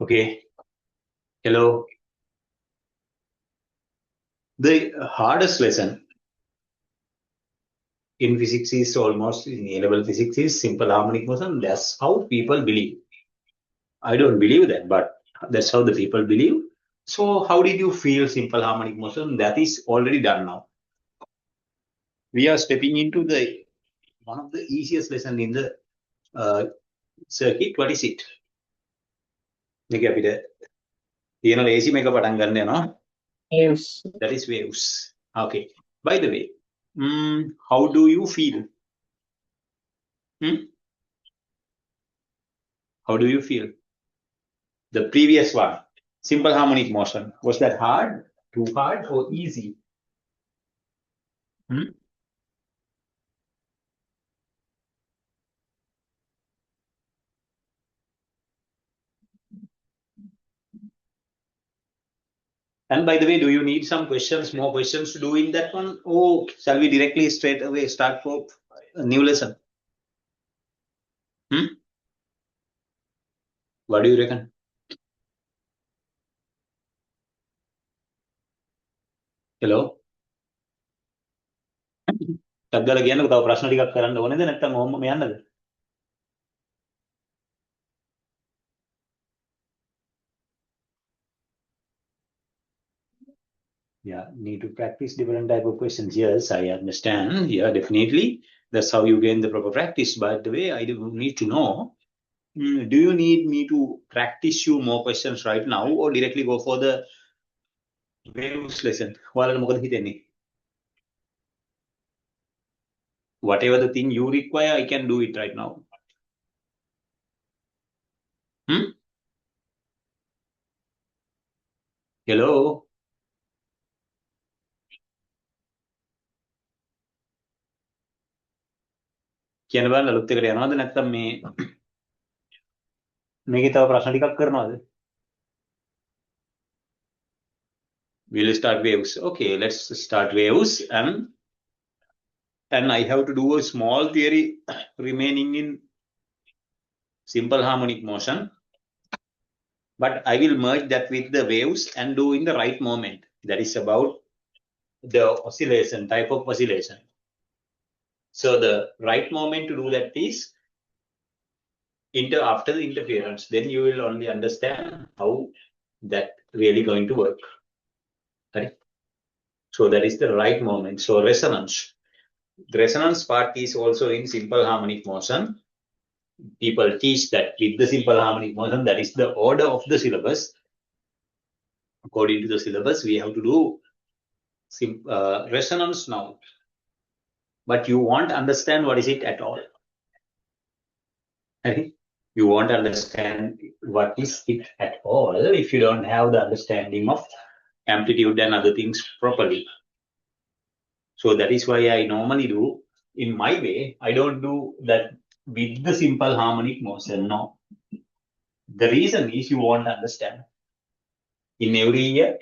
Okay, hello. The hardest lesson in physics is almost in A-level physics is simple harmonic motion. That's how people believe. I don't believe that, but that's how the people believe. So, how did you feel simple harmonic motion? That is already done now. We are stepping into the one of the easiest lesson in the uh, circuit. What is it? මේක අපිට තියෙන ලේසි මේක පටන් ගන්න යනවා. Yes. That is waves. Okay. By the way, how do you feel? Hmm? How do you feel? The previous one, simple harmonic motion, was that hard, too hard, or easy? Hmm? And by the way, do you need some questions, more questions to do in that one? Or shall we directly straight away start for a new lesson? Hmm? What do you reckon? Hello? ටග්ගල කියන්නකෝ තව ප්‍රශ්න ටිකක් කරන්න ඕනේද නැත්නම් ඔහොම යන්නද? Yeah, need to practice different type of questions. Yes, I understand. Yeah, definitely. That's how you gain the proper practice. By the way, I do need to know, do you need me to practice you more questions right now or directly go for the waves lesson? ඔයාලට මොකද හිතෙන්නේ? Whatever the thing you require, I can do it right now. Hmm? Hello? කියන්න බලන්න අලුත් එකට යනවද නැත්නම් මේකේ තව ප්‍රශ්න ටිකක් කරනවද? We'll start waves. Okay, let's start waves and I have to do a small theory remaining in simple harmonic motion, but I will merge that with the waves and do in the right moment. That is about the oscillation, type of oscillation. So the right moment to do that is after the interference. Then you will only understand how that really going to work. Right? So that is the right moment. So resonance. The resonance part is also in simple harmonic motion. People teach that with the simple harmonic motion, that is the order of the syllabus. According to the syllabus, we have to do resonance now. But you won't understand what is it at all. Right? You won't understand what is it at all if you don't have the understanding of amplitude and other things properly. So that is why I normally do in my way. I don't do that with the simple harmonic motion. No. The reason is you won't understand. In every year,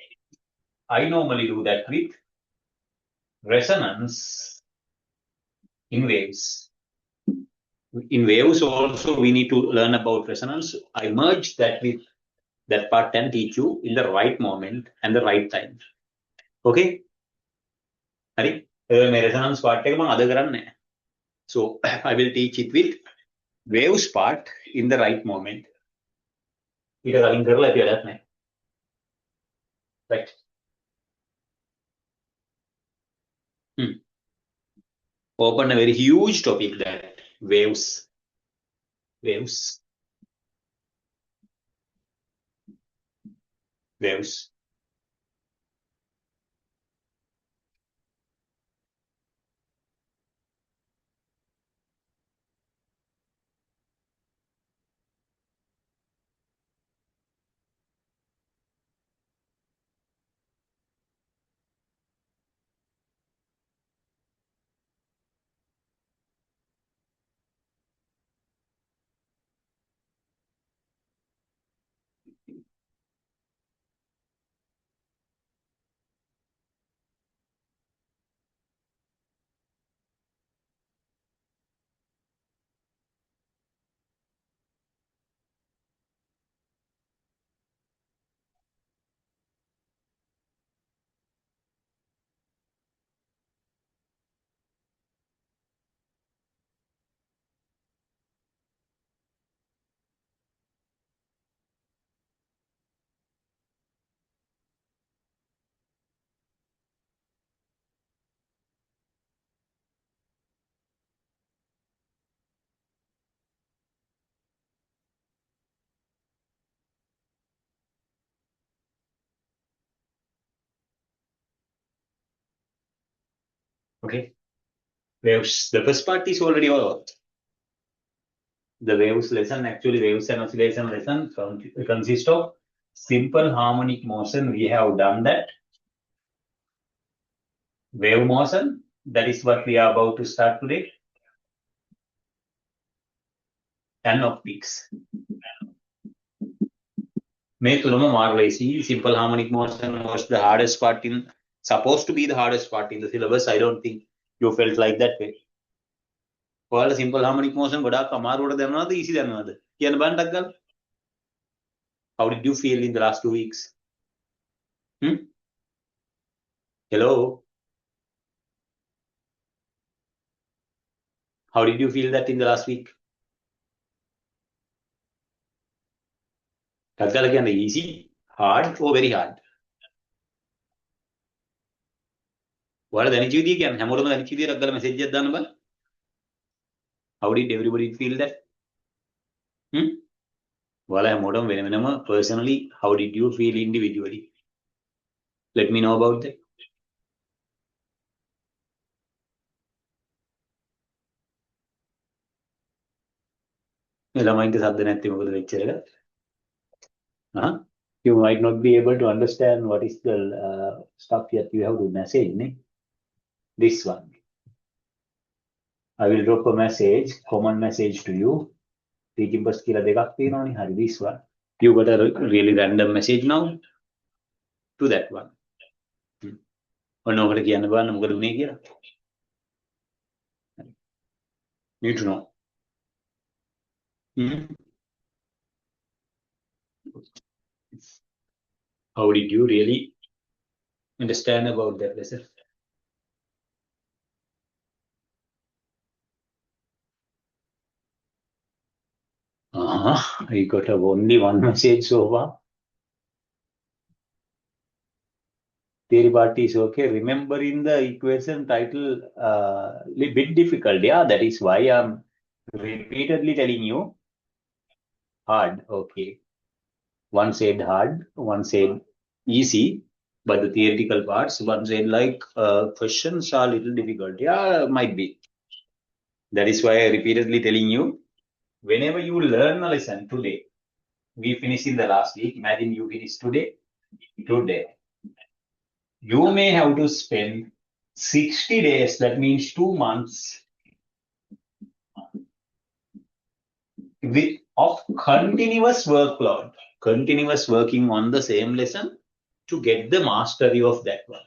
I normally do that with resonance in waves. In waves also we need to learn about resonance. I merge that with that part and teach you in the right moment and the right time. Okay? හරි? මේ resonance part එක මම අද කරන්නේ නැහැ. So I will teach it with waves part in the right moment. ඊට කලින් කරලා ඇති වැඩක් නැහැ. Right. Open a very huge topic that waves. Waves. Waves. Okay. Waves. The first part is already over. The waves lesson, actually waves and oscillation lesson consists of simple harmonic motion. We have done that. Wave motion, that is what we are about to start today. And optics. May tulama marvelous. Simple harmonic motion was the hardest part supposed to be the hardest part in the syllabus. I don't think you felt like that way. ඔයාලා simple harmonic motion ගොඩාක් අමාරුවට දැනනවද easy දැනනවද කියන්න බලන්න ටක් ගාලා. How did you feel in the last 2 weeks? Hello. How did you feel that in the last week? ටක් ගාලා කියන්නේ easy, hard or very hard? ඔයාලා දැනිච්ච විදිය කියන්නේ හැමෝටම දැනිච්ච විදිය ටක් ගාලා message එකක් දාන්න බලන්න. How did everybody feel that? ඔයාලා හැමෝටම වෙන වෙනම personally how did you feel individually? Let me know about that. ළමයින්ට සද්ද නැත්තේ මොකද වෙච්ච එක? You might not be able to understand what is the stuff that you have to message. This one. I will drop a message, common message to you. Teaching bus කියලා දෙකක් තියෙනවනේ. හරි, this one. You got a really random message now to that one. ඔන්න ඔකට කියන්න බලන්න මොකද උනේ කියලා. Need to know. How did you really understand about that lesson? I got only one message so far. Theory part is okay. Remembering the equation title a bit difficult. Yeah, that is why I'm repeatedly telling you. Hard, okay. One said hard, one said easy, but the theoretical parts, one said like questions are a little difficult. Yeah, might be. That is why I repeatedly telling you, whenever you learn a lesson today, we finish in the last week, imagine you finish today, you may have to spend 60 days, that means 2 months, of continuous workload, continuous working on the same lesson to get the mastery of that one.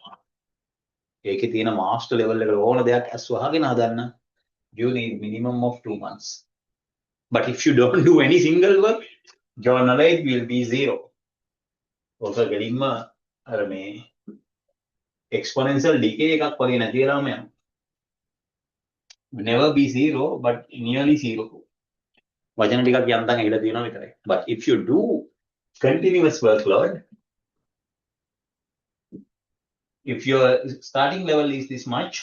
ඒකේ තියෙන master level එකට ඕන දෙයක් අස්වහගෙන හදන්න you need minimum of 2 months. But if you don't do any single work, your knowledge will be zero. Also ගෙලින්ම අර මේ exponential decay එකක් වගේ නැති වෙලාම යනවා. Never be zero, but nearly zero. වචන ටිකක් යන්තම් ඇහිලා තියෙනවා විතරයි. But if you do continuous workload, if your starting level is this much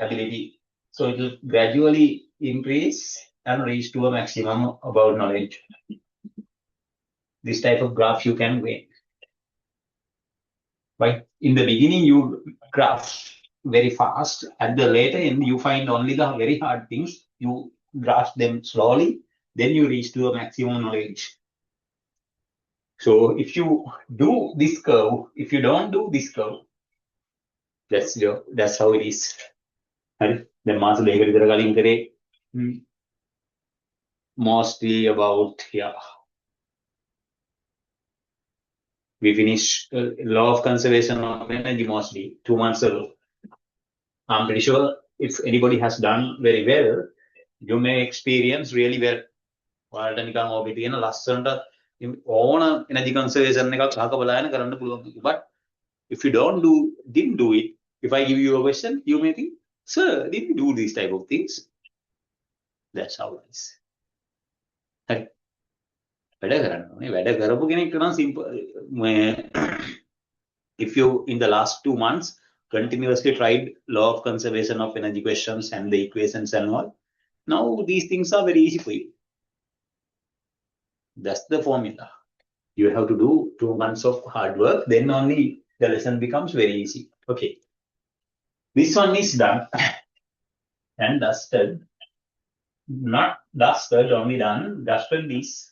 ability, so it will gradually increase and reach to a maximum about knowledge. This type of graph you can win. Right? In the beginning, you graph very fast. At the later end, you find only the very hard things. You grasp them slowly. Then you reach to a maximum knowledge. So if you do this curve, if you don't do this curve, that's how it is. Then මාස දෙකකට විතර කලින් කරේ mostly about we finished law of conservation of energy mostly 2 months ago. I'm pretty sure if anybody has done very well, you may experience really well. ඔයාලට නිකන් ඕකේ තියෙන ලස්සනට ඕන energy conservation එකක් අහක බලාගෙන කරන්න පුළුවන්. But if you didn't do it, if I give you a question, you may think, sir, did you do these type of things? That's how it is. හරි. වැඩ කරන්න ඕනේ. වැඩ කරපු කෙනෙක් නම් simple. If you in the last 2 months continuously tried law of conservation of energy questions and the equations and all, now these things are very easy for you. That's the formula. You have to do 2 months of hard work, then only the lesson becomes very easy. Okay. This one is done and dusted. Not dusted, only done. Dusted is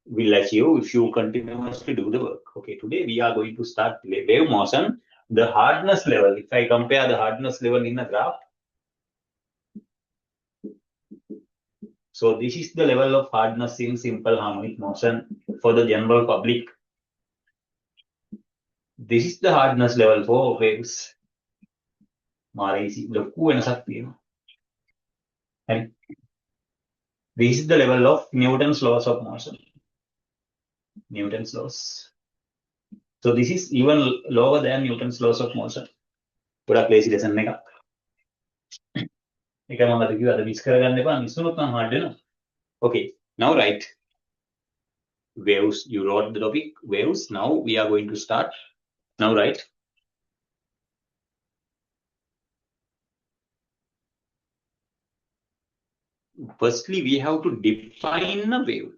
will achieve if you continuously do the work. Okay, today we are going to start wave motion. The hardness level, if I compare the hardness level in a graph, so this is the level of hardness in simple harmonic motion for the general public. This is the hardness level for waves. And this is the level of Newton's laws of motion. Newton's laws. So this is even lower than Newton's laws of motion. ගොඩක් ලේසි lesson එකක්. ඒක මම අද කිව්වා අද miss කරගන්න එපා මිස්සුනොත් නම් hard වෙනවා. Okay, now write waves. You wrote the topic waves. Now we are going to start. Now write firstly we have to define a wave.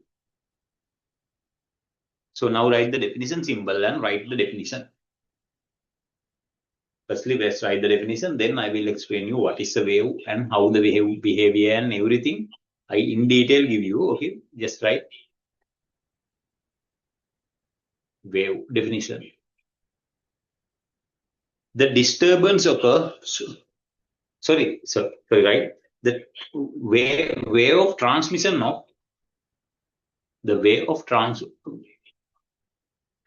So now write the definition symbol and write the definition. Firstly, let's write the definition. Then I will explain you what is a wave and how the wave behavior and everything. I in detail give you. Okay, just write wave definition. The disturbance occurs. Sorry, right? The way of transmission of the way of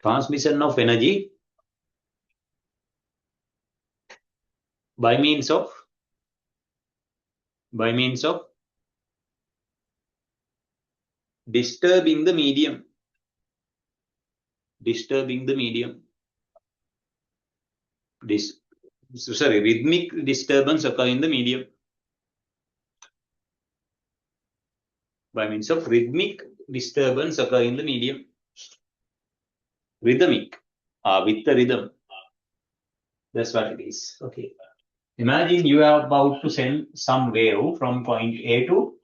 transmission of energy by means of disturbing the medium. Rhythmic disturbance occur in the medium by means of rhythmic disturbance occur in the medium. Rhythmic, with the rhythm. That's what it is. Okay. Imagine you are about to send some wave from point A to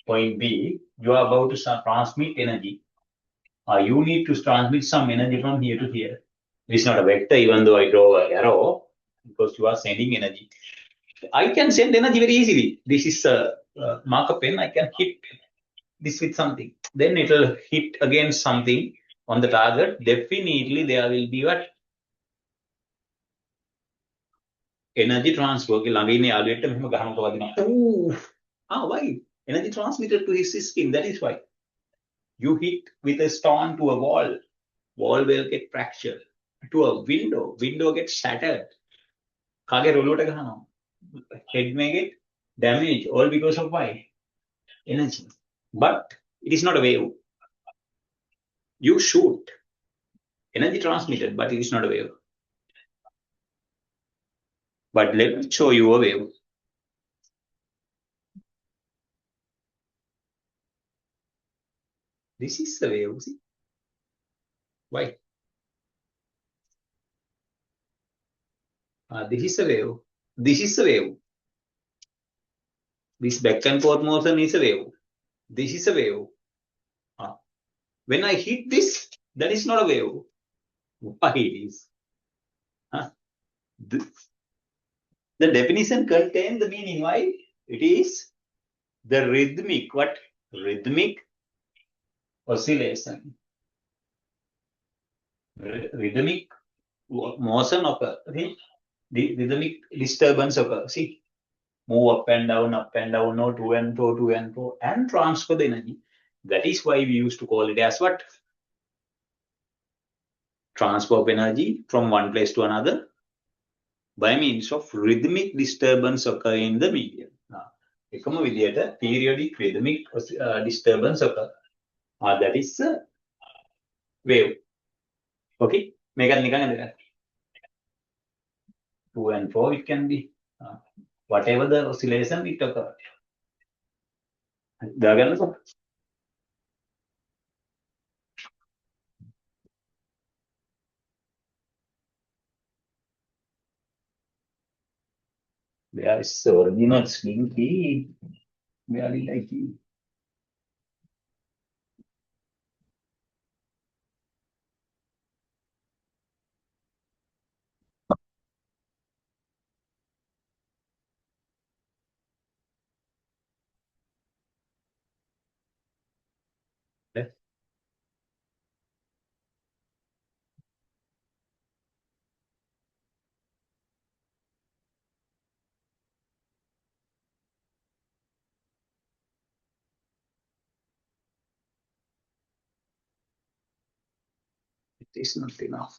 point B. You are about to transmit energy. You need to transmit some energy from here to here. It's not a vector, even though I draw an arrow, because you are sending energy. I can send energy very easily. This is a marker pen. I can hit this with something. Then it will hit against something on the target. Definitely there will be what? Energy transfer. Why? Energy transmitted to his skin. That is why. You hit with a stone to a wall. Wall will get fractured. To a window. Window gets shattered. Head may get damaged. All because of why? Energy. But it is not a wave. You shoot. Energy transmitted, but it is not a wave. But let me show you a wave. This is the wave, see? Why? This is a wave. This is a wave. This back and forth motion is a wave. This is a wave. When I hit this, that is not a wave. Why it is? The definition contains the meaning. Why? It is the rhythmic. What? Rhythmic oscillation. Rhythmic motion occur. See? The rhythmic disturbance occur. See? Move up and down, no, to and fro, and transfer the energy. That is why we used to call it as what? Transfer of energy from one place to another by means of rhythmic disturbance occur in the medium. එකම විදියට periodic rhythmic disturbance occur. That is a wave. Okay? මේකත් නිකන් නේද? To and fro it can be. Whatever the oscillation it occur. දාගන්නකො. There is original Slinky. Very like you. is not enough.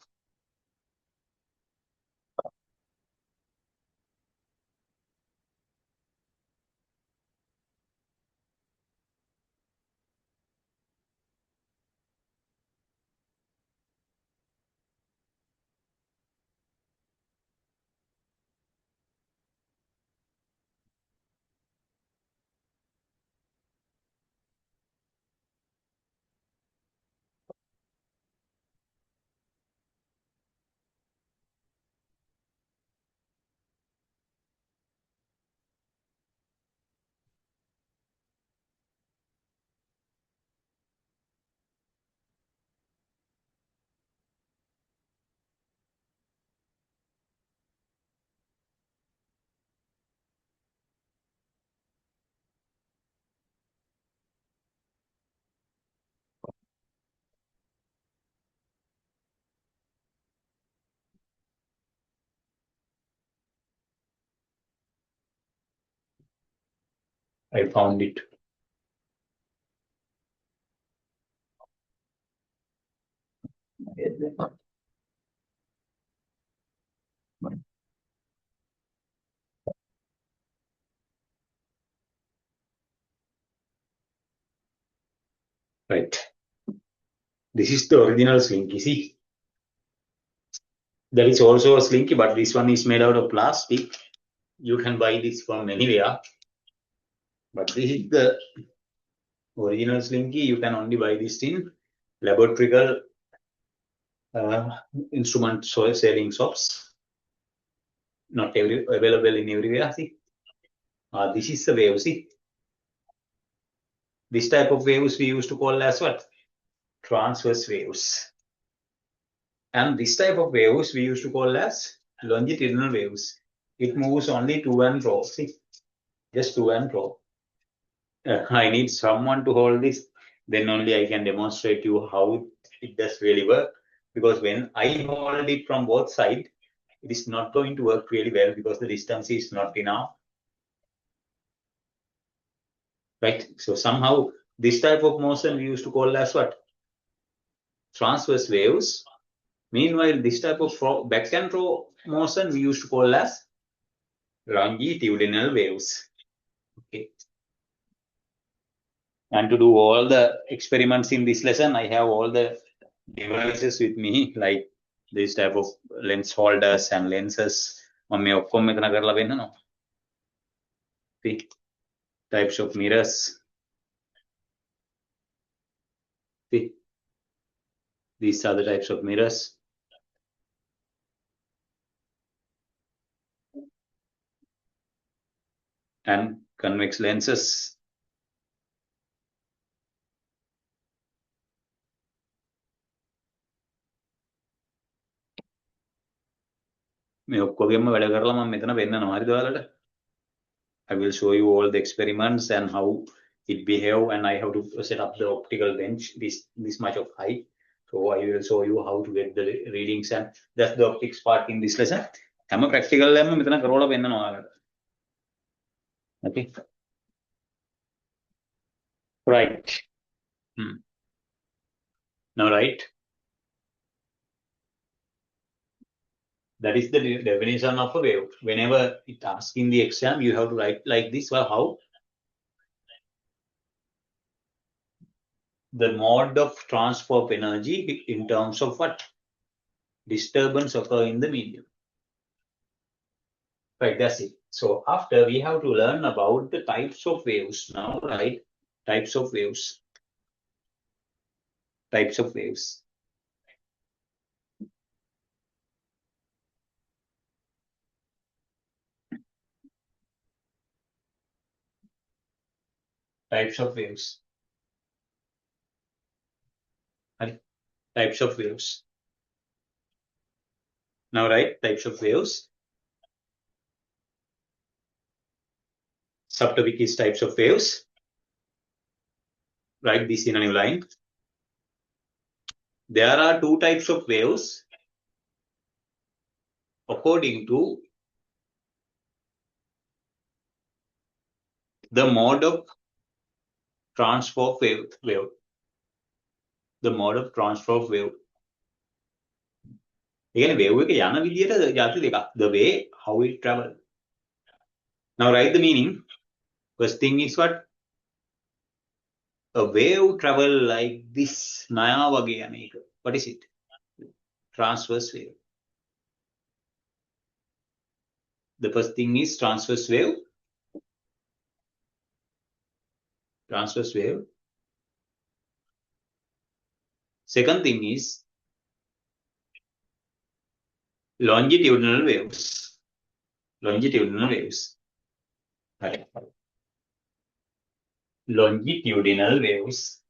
I found it. Right. This is the original Slinky. See, there is also a Slinky, but this one is made out of plastic. You can buy this from anywhere. But this is the original Slinky. You can only buy this in laboratory instrument selling shops. Not available in everywhere. See, this is the wave. See, this type of waves we used to call as what? Transverse waves. And this type of waves we used to call as longitudinal waves. It moves only to and fro. See, just to and fro. I need someone to hold this. Then only I can demonstrate you how it does really work. Because when I hold it from both sides, it is not going to work really well because the distance is not enough. Right? So somehow this type of motion we used to call as what? Transverse waves. Meanwhile, this type of back and forth motion we used to call as longitudinal waves. Okay. And to do all the experiments in this lesson, I have all the devices with me, like this type of lens holders and lenses. See, types of mirrors. See, these are the types of mirrors. And convex lenses. I will show you all the experiments and how it behave, and I have to set up the optical bench this much of height. So I will show you how to get the readings, and that's the optics part in this lesson. I'm a practical okay. Right. Now, right. That is the definition of a wave. Whenever it asks in the exam, you have to write like this. Well, how? The mode of transfer of energy in terms of what? Disturbance occur in the medium. Right, that's it. So after we have to learn about the types of waves now, right? Types of waves. Types of waves. Types of waves. Right? Types of waves. Now, right? Types of waves. Subtopic is types of waves. Write this in a new line. There are two types of waves according to the mode of transfer of wave. The mode of transfer of wave. කියන්නේ wave එක යන විදියට જાති දෙකක්. The way how it travel. Now write the meaning. First thing is what? A wave travel like this. නයා වගේ යන එක. What is it? Transverse wave. The first thing is transverse wave. Transverse wave. Second thing is longitudinal waves. Longitudinal waves. Right. Longitudinal waves.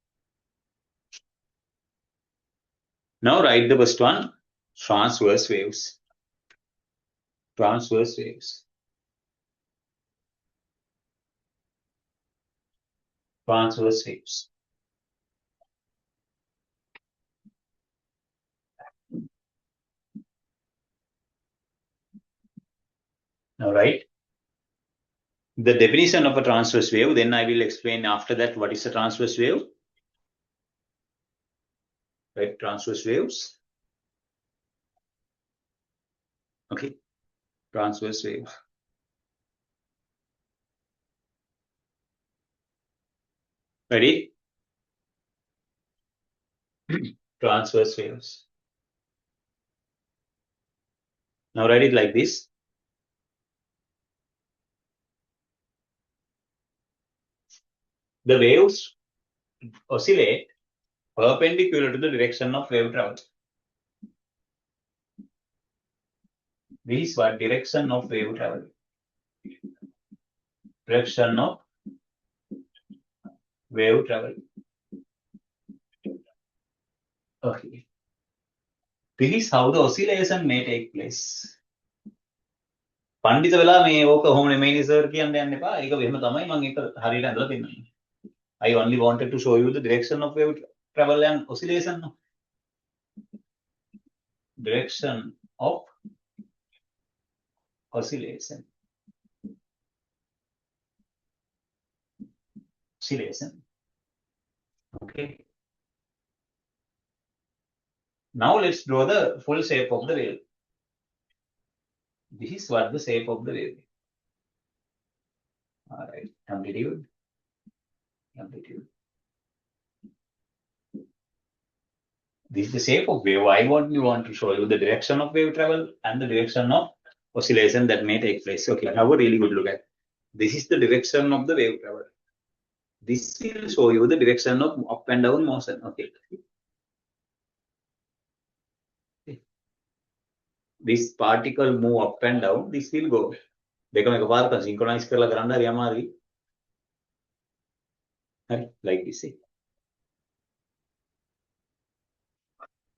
Now write the first one. Transverse waves. Transverse waves. Transverse waves. Now write the definition of a transverse wave. Then I will explain after that what is a transverse wave. Right, transverse waves. Okay, transverse wave. Ready? Transverse waves. Now write it like this. The waves oscillate perpendicular to the direction of wave travel. This is what direction of wave travel. Direction of wave travel. Okay. This is how the oscillation may take place. පණ්ඩිත වෙලා මේ ඕක කොහොම නෙමෙයි sir කියන්න යන්න එපා. ඒක එහෙම තමයි මම ඒක හරියට අඳලා දෙන්නේ. I only wanted to show you the direction of wave travel and oscillation. Direction of oscillation. Oscillation. Okay. Now let's draw the full shape of the wave. This is what the shape of the wave. All right, amplitude, amplitude. This is the shape of wave. I want to show you the direction of wave travel and the direction of oscillation that may take place. Okay, have a really good look at. This is the direction of the wave travel. This will show you the direction of up and down motion. Okay. This particle move up and down. This will go. දෙකම එකපාරට synchronize කරලා කරන්න හරි අමාරුයි. හරි, like this.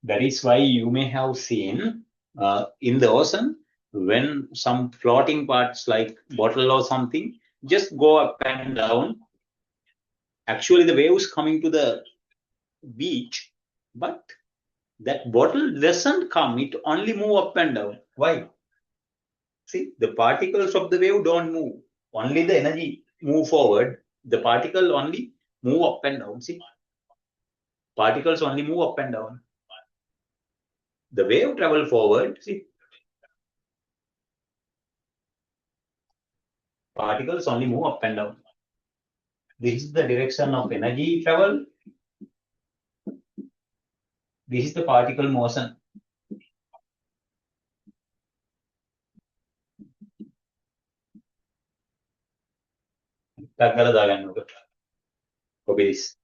That is why you may have seen in the ocean when some floating parts like bottle or something just go up and down. Actually, the waves coming to the beach, but that bottle doesn't come. It only move up and down. Why? See, the particles of the wave don't move. Only the energy move forward. The particle only move up and down. See, particles only move up and down. The wave travel forward. See, particles only move up and down. This is the direction of energy travel. This is the particle motion. Copy this.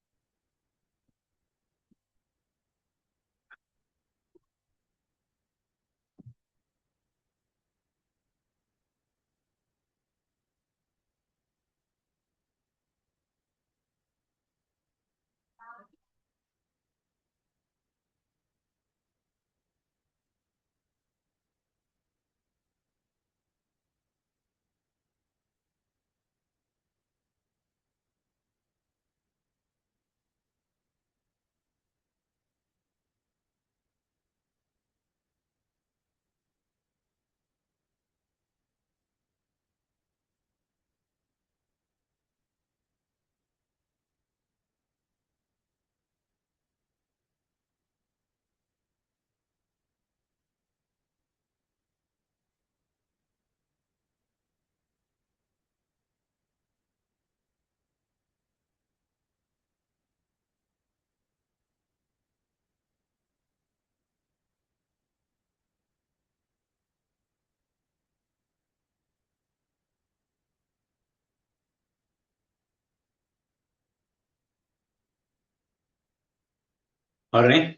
All right.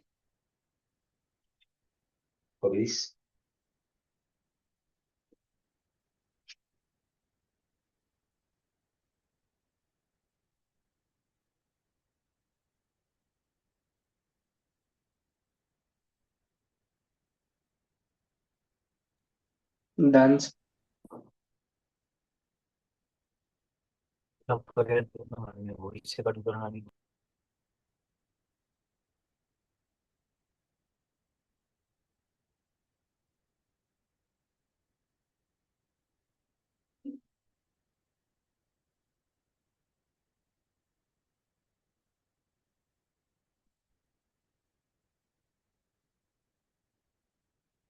Copy this. Done.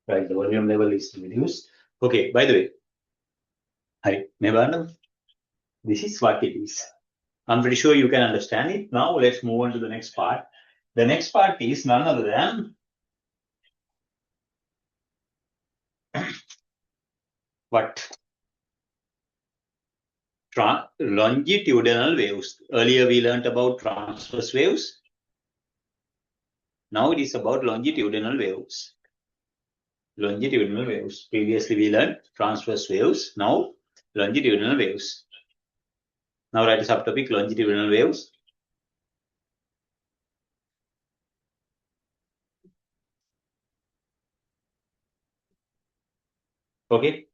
Right. The volume level is reduced. Okay. By the way, hi, Mebana. This is what it is. I'm pretty sure you can understand it. Now let's move on to the next part. The next part is none other than what? Longitudinal waves. Earlier we learned about transverse waves. Now it is about longitudinal waves. Longitudinal waves. Previously we learned transverse waves. Now longitudinal waves. Now write a subtopic longitudinal waves. Okay.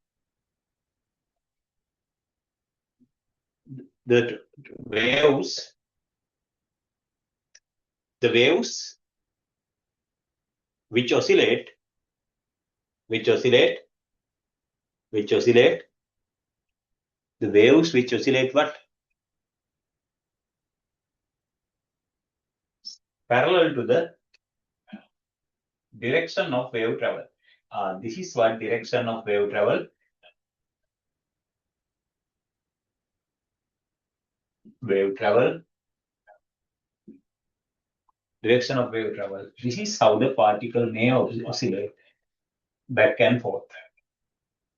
The waves, the waves which oscillate, which oscillate, which oscillate, the waves which oscillate what? Parallel to the direction of wave travel. This is what direction of wave travel. Wave travel. Direction of wave travel. This is how the particle may oscillate back and forth.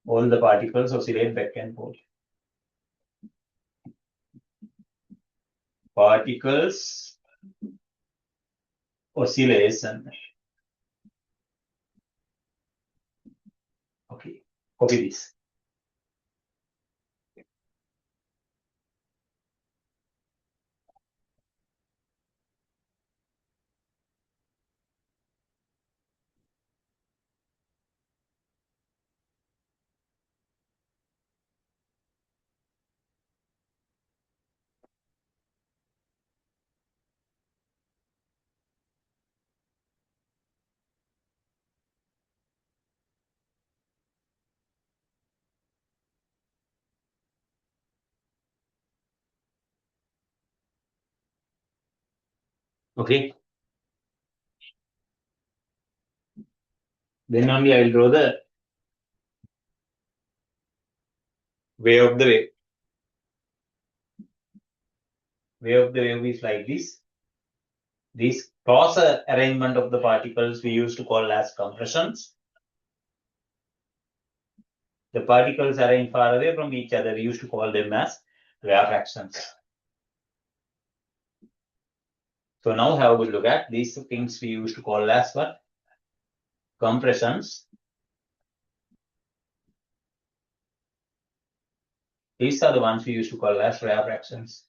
All the particles oscillate back and forth. Particles oscillation. Okay, copy this. Okay. Then only I will draw the wave of the wave. Wave of the wave is like this. This cross arrangement of the particles we used to call as compressions. The particles arranged far away from each other, we used to call them as rarefactions. So now have a good look at these things we used to call as what? Compressions. These are the ones we used to call as rarefactions.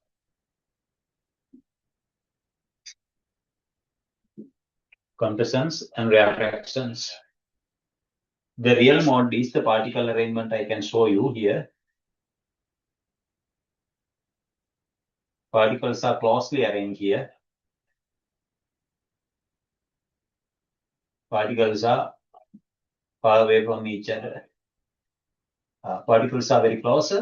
Compressions and rarefactions. The real mode is the particle arrangement I can show you here. Particles are closely arranged here. Particles are far away from each other. Particles are very close.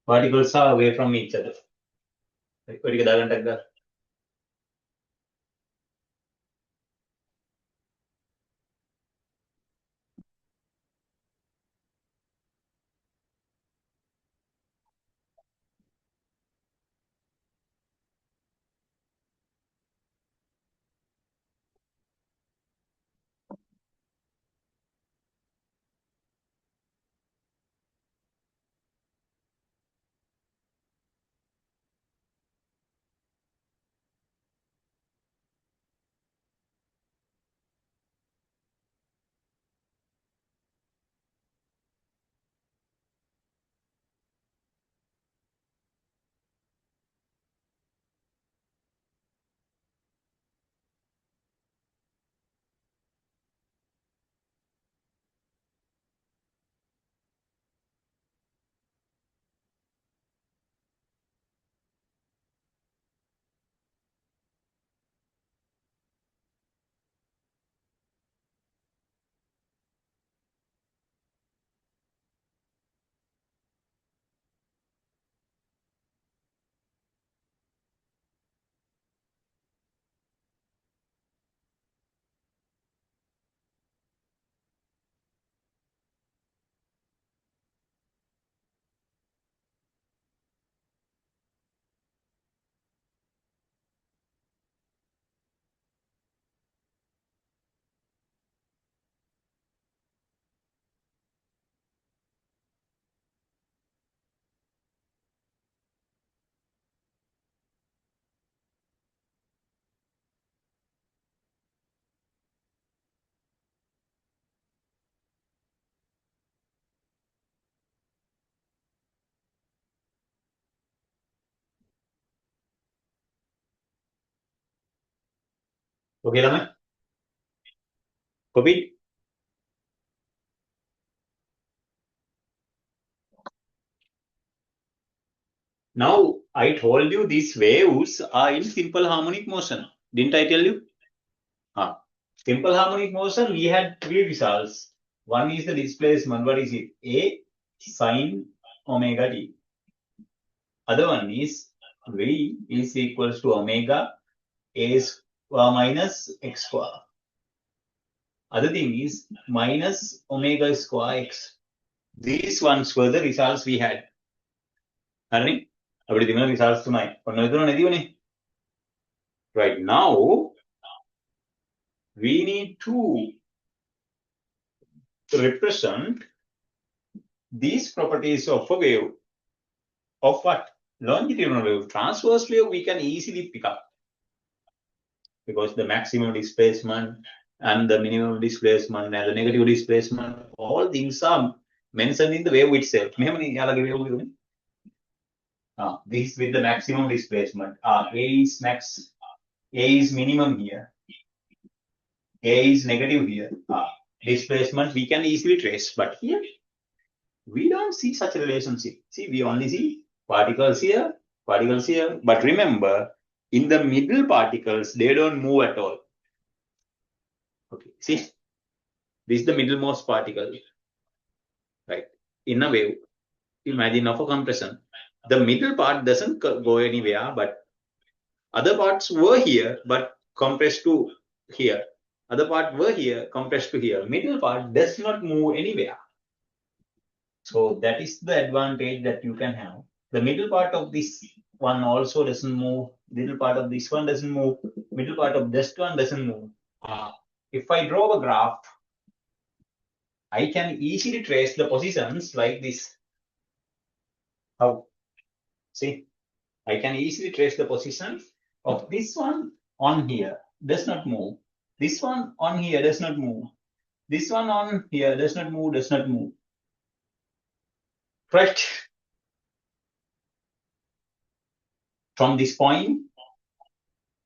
Particles are away from each other. Okay, ළමයි? Copy? Now, I told you these waves are in simple harmonic motion. Didn't I tell you? Simple harmonic motion, we had three results. One is the displacement. What is it? A sine omega t. Other one is V is equals to omega A square minus x square. Other thing is minus omega square x. These ones were the results we had. හරිනේ? අපිට තිබුණ results තුනයි. ඔන්න ඔය තුන නැතිවනේ. Right now, we need to represent these properties of a wave. Of what? Longitudinal wave. Transverse wave we can easily pick up. Because the maximum displacement and the minimum displacement and the negative displacement, all things are mentioned in the wave itself. This with the maximum displacement. A is max, A is minimum here. A is negative here. Displacement we can easily trace, but here we don't see such a relationship. See, we only see particles here, particles here. But remember, in the middle particles, they don't move at all. Okay, see, this is the middlemost particle, right? In a wave, imagine of a compression. The middle part doesn't go anywhere, but other parts were here, but compressed to here. Other part were here, compressed to here. Middle part does not move anywhere. So that is the advantage that you can have. The middle part of this one also doesn't move. Middle part of this one doesn't move. Middle part of this one doesn't move. If I draw a graph, I can easily trace the positions like this. How? See, I can easily trace the position of this one on here, does not move. This one on here does not move. This one on here does not move, does not move. Right? From this point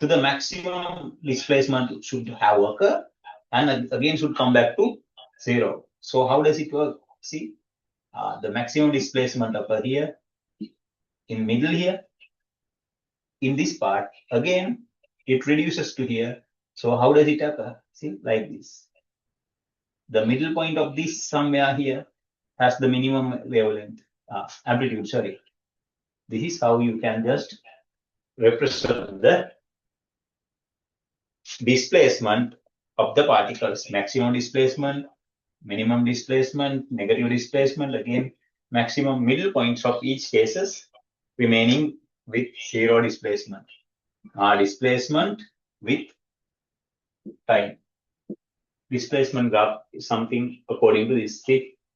to the maximum displacement should have occurred and again should come back to zero. So how does it work? See, the maximum displacement occur here, in middle here, in this part, again, it reduces to here. So how does it occur? See, like this. The middle point of this somewhere here has the minimum wavelength, amplitude, sorry. This is how you can just represent the displacement of the particles. Maximum displacement, minimum displacement, negative displacement, again, maximum middle points of each cases remaining with zero displacement. Displacement with time. Displacement graph is something according to this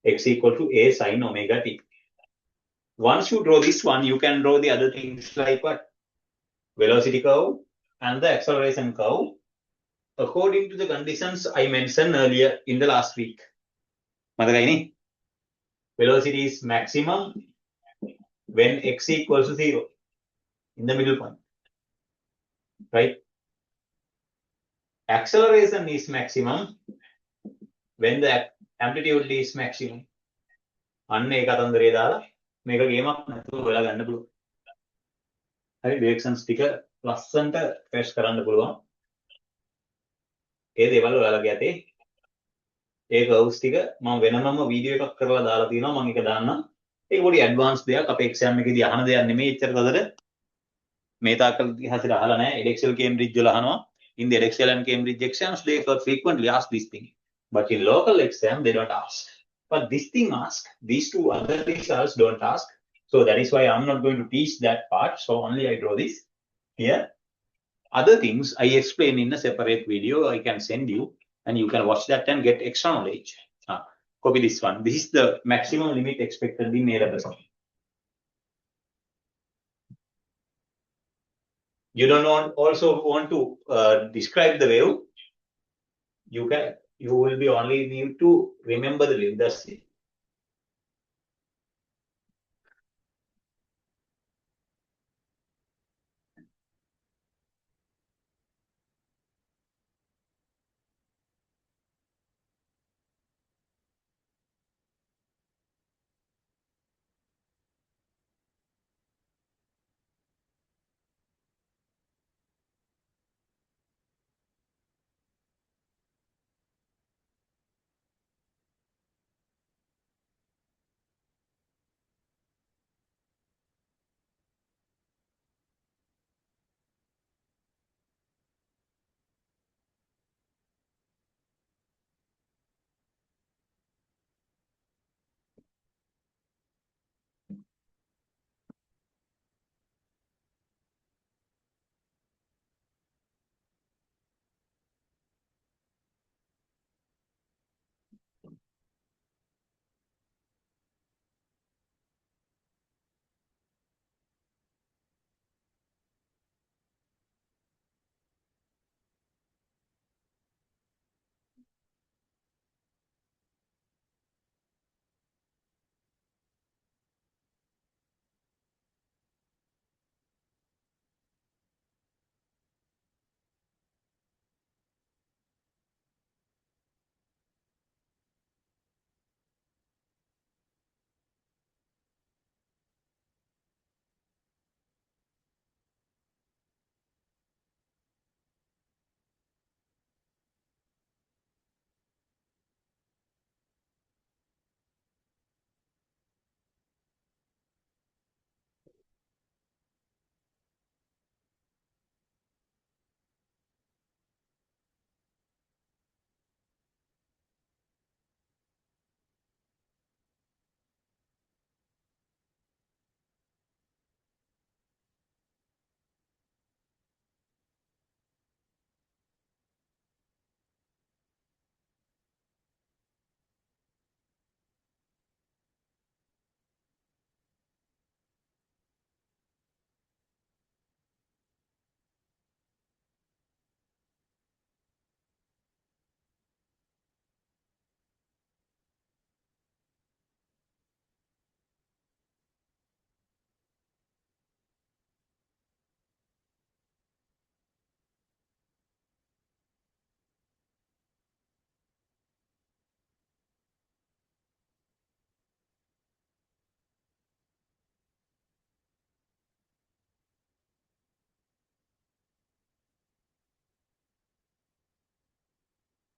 x equal to a sine omega t. Once you draw this one, you can draw the other things like what? Velocity curve and the acceleration curve according to the conditions I mentioned earlier in the last week. Velocity is maximum when x equals to 0 in the middle point, right? Acceleration is maximum when the amplitude is maximum. අන්න ඒ කතන්දරේ දාලා මේක ගේමක් නැතුව ඔයාලා ගන්න පුළුවන්. හරි, directions ටික ලස්සන්ට ටෙස්ට් කරන්න පුළුවන්. ඒ දේවල් ඔයාලගේ අතේ ඒ කර්ව්ස් ටික මම වෙනමම වීඩියෝ එකක් කරලා දාලා තියෙනවා. මම ඒක දාන්නම්. ඒක පොඩි ඇඩ්වාන්ස් දෙයක්. අපේ එක්සෑම් එකේදී අහන දෙයක් නෙමෙයි. එච්චර තදට මේ තාක්කල් ඉතිහාසෙට අහලා නැහැ. එඩෙක්සෙල් කේම්බ්‍රිජ් වල අහනවා. In the Edexcel and Cambridge exams, they frequently ask this thing. But in local exam, they don't ask. But this thing ask, these two other results don't ask. So that is why I'm not going to teach that part. So only I draw this here. Other things I explain in a separate video. I can send you and you can watch that and get extra knowledge. Copy this one. This is the maximum limit expected in A. You don't also want to describe the wave. You will be only need to remember the wave. That's it.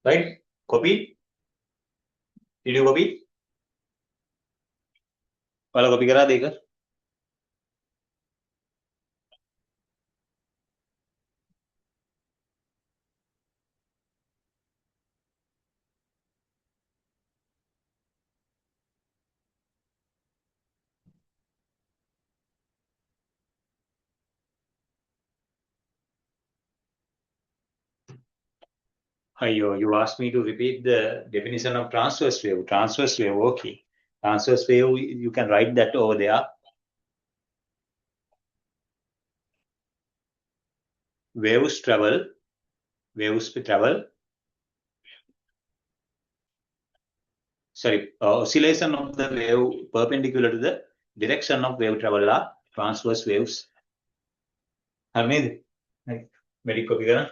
Right? Copy? Did you copy? वाला copy करा देकर. You asked me to repeat the definition of transverse wave. Transverse wave, okay. Transverse wave, you can write that over there. Waves travel. Sorry, oscillation of the wave perpendicular to the direction of wave travel are transverse waves. Harmeed, मेरी copy करना.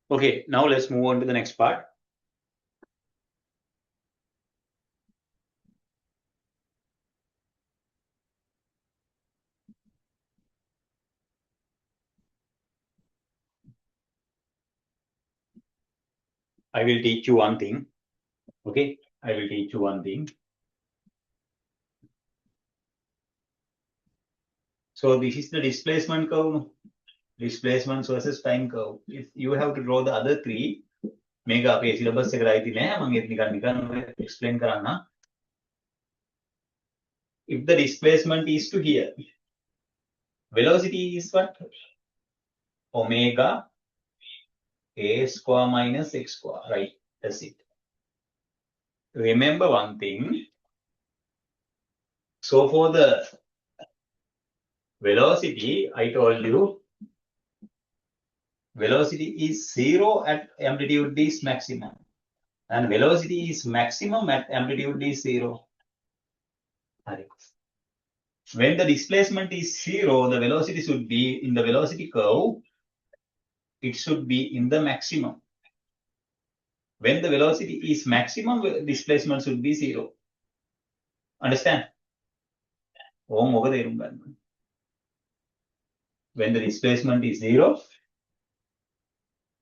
Okay, now let's move on to the next part. I will teach you one thing. Okay, I will teach you one thing. So this is the displacement curve. Displacement versus time curve. If you have to draw the other three, මේක අපේ syllabus එකට අයිති නෑ. මම ඒක නිකන් explain කරන්න. If the displacement is to here, velocity is what? Omega a square minus x square, right? That's it. Remember one thing. So for the velocity, I told you, velocity is 0 at amplitude is maximum. And velocity is maximum at amplitude is 0. When the displacement is 0, the velocity should be in the velocity curve. It should be in the maximum. When the velocity is maximum, displacement should be 0. Understand? When the displacement is 0,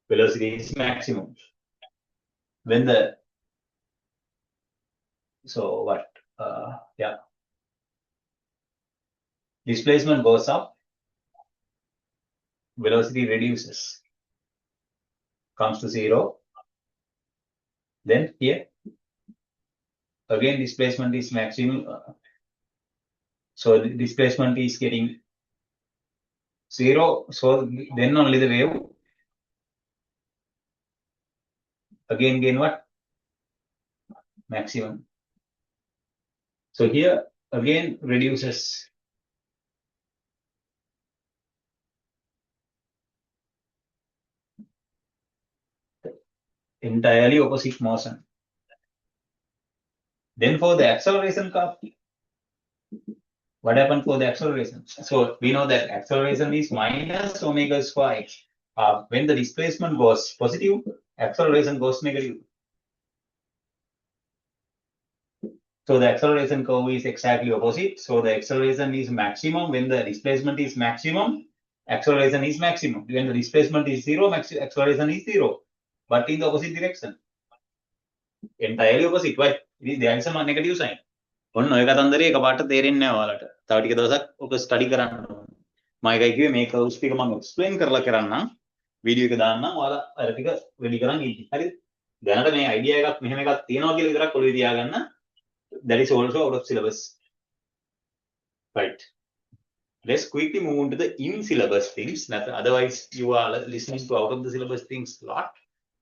velocity is maximum. When the displacement goes up, velocity reduces, comes to 0. Then here, again displacement is maximum. So the displacement is getting 0. So then only the wave again gain what? Maximum. So here again reduces. Entirely opposite motion. Then for the acceleration curve, what happened for the acceleration? So we know that acceleration is minus omega square x. When the displacement goes positive, acceleration goes negative. So the acceleration curve is exactly opposite. So the acceleration is maximum when the displacement is maximum. Acceleration is maximum. When the displacement is 0, acceleration is 0. But in the opposite direction. Entirely opposite. Why? There is a negative sign. ඔන්න ඔය කතන්දරේ එකපාරට තේරෙන්නේ නැහැ ඔයාලට. තව ටික දවසක් ඔක ස්ටඩි කරන්න ඕනේ. මම එකයි කිව්වේ මේ කර්ව්ස් ටික මම එක්ස්ප්ලেইন කරලා කරන්නම්. වීඩියෝ එක දාන්නම්. ඔයාලා අර ටික රෙඩි කරන් ඉන්න. හරිද? දැනට මේ අයිඩියා එකක් මෙහෙම එකක් තියෙනවා කියලා විතරක් ඔළුවේ තියාගන්න. That is also out of syllabus. Right. Let's quickly move on to the in syllabus things. Otherwise, you are listening to out of the syllabus things a lot.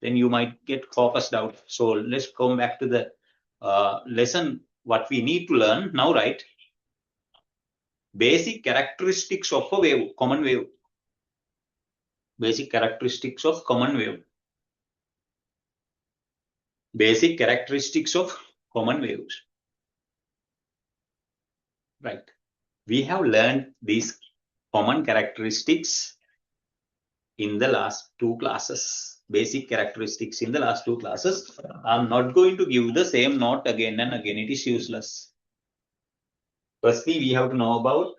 Then you might get focused out. So let's come back to the lesson. What we need to learn now, right? Basic characteristics of a wave, common wave. Basic characteristics of common wave. Basic characteristics of common waves. Right. We have learned these common characteristics in the last 2 classes. basic characteristics in the last two classes. I'm not going to give the same note again and again. It is useless. Firstly, we have to know about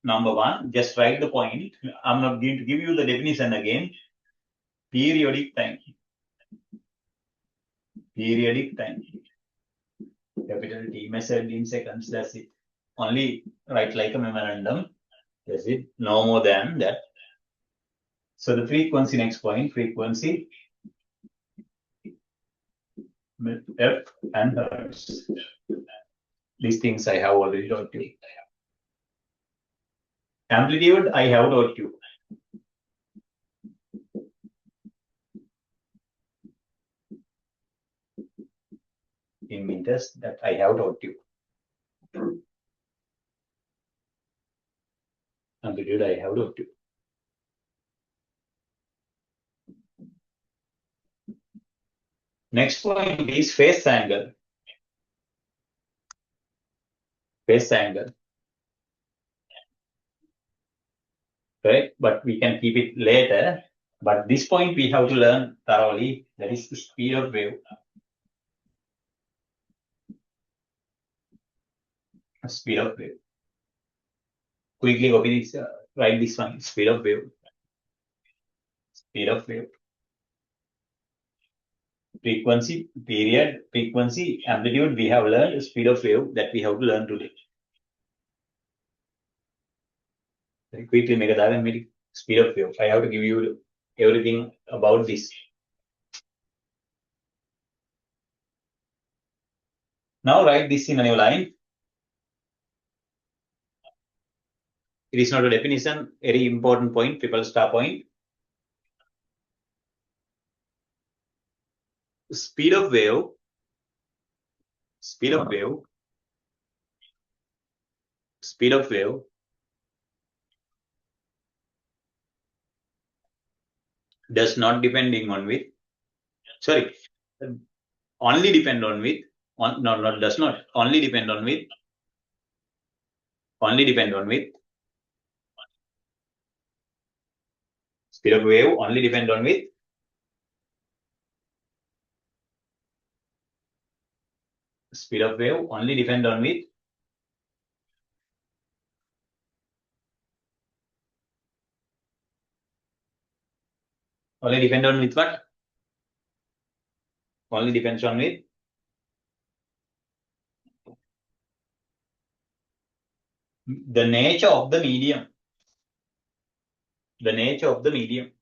number one. Just write the point. I'm not going to give you the definition again. Periodic time. Periodic time. Capital T measured in seconds. That's it. Only write like a memorandum. That's it. No more than that. So the frequency, next point, frequency, F and hertz. These things I have already taught you. Amplitude, I have taught you. In meters, that I have taught you. Amplitude, I have taught you. Next point is phase angle. Phase angle. Right? But we can keep it later. But this point we have to learn thoroughly. That is the speed of wave. Speed of wave. Quickly copy this, write this one. Speed of wave. Speed of wave. Frequency, period, frequency, amplitude, we have learned. Speed of wave that we have to learn today. Very quickly, make a diagram. Speed of wave. I have to give you everything about this. Now write this in a new line. It is not a definition. Very important point. Triple star point. Speed of wave. Speed of wave. Speed of wave does not depending on with. Sorry, only depend on with. Does not. Only depend on with. Only depend on with. Speed of wave only depend on with. Speed of wave only depend on with. Only depend on with what? Only depends on with. The nature of the medium. The nature of the medium.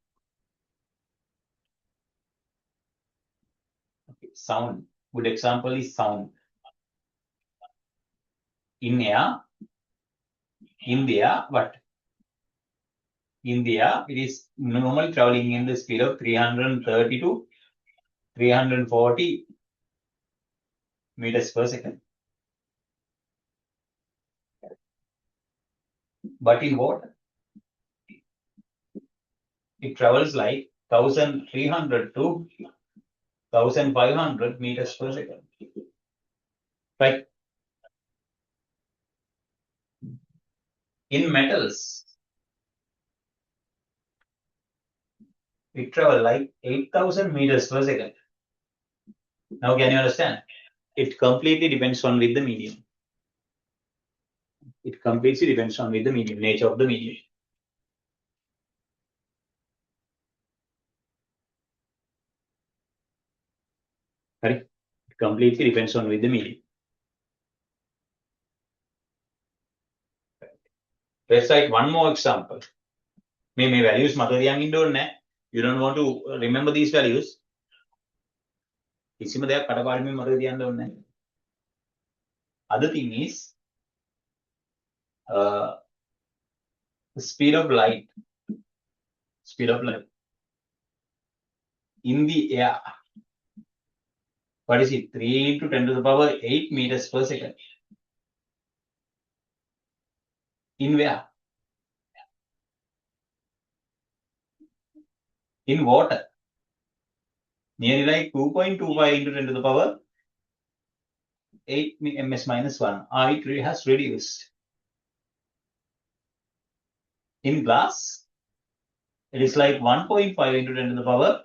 Okay. Sound. Good example is sound. In air, what? In the air, it is normally traveling in the speed of 330 to 340 meters per second. But in water, it travels like 1300 to 1500 meters per second. Right? In metals, it travels like 8000 meters per second. Now, can you understand? It completely depends on with the medium. It completely depends on with the medium, nature of the medium. Right? It completely depends on with the medium. Let's write one more example. May values you don't want to remember these values. Other thing is the speed of light. Speed of light in the air. What is it? 3 into 10 to the power 8 meters per second. In where? In water. Nearly like 2.25 into 10 to the power 8 ms minus 1. It has reduced. In glass, it is like 1.5 into 10 to the power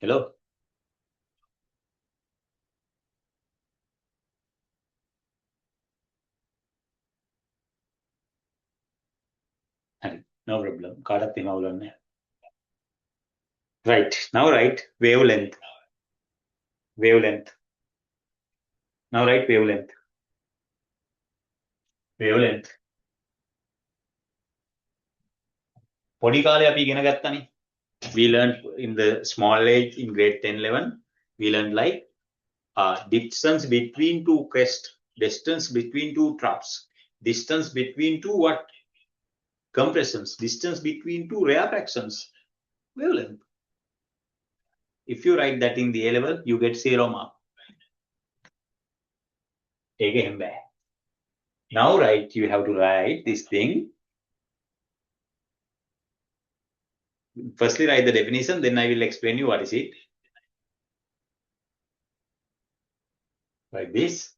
Hello? No problem. Right. Now write wavelength. Wavelength. Now write wavelength. Wavelength. පොඩි කාලේ අපි ඉගෙන ගත්තනේ. We learned in the small age in grade 10, 11. We learned like distance between two crests, distance between two troughs, distance between two what? Compressions, distance between two rarefactions. Wavelength. If you write that in the A level, you get 0 mark. Now write, you have to write this thing. Firstly, write the definition, then I will explain you what is it. Like this.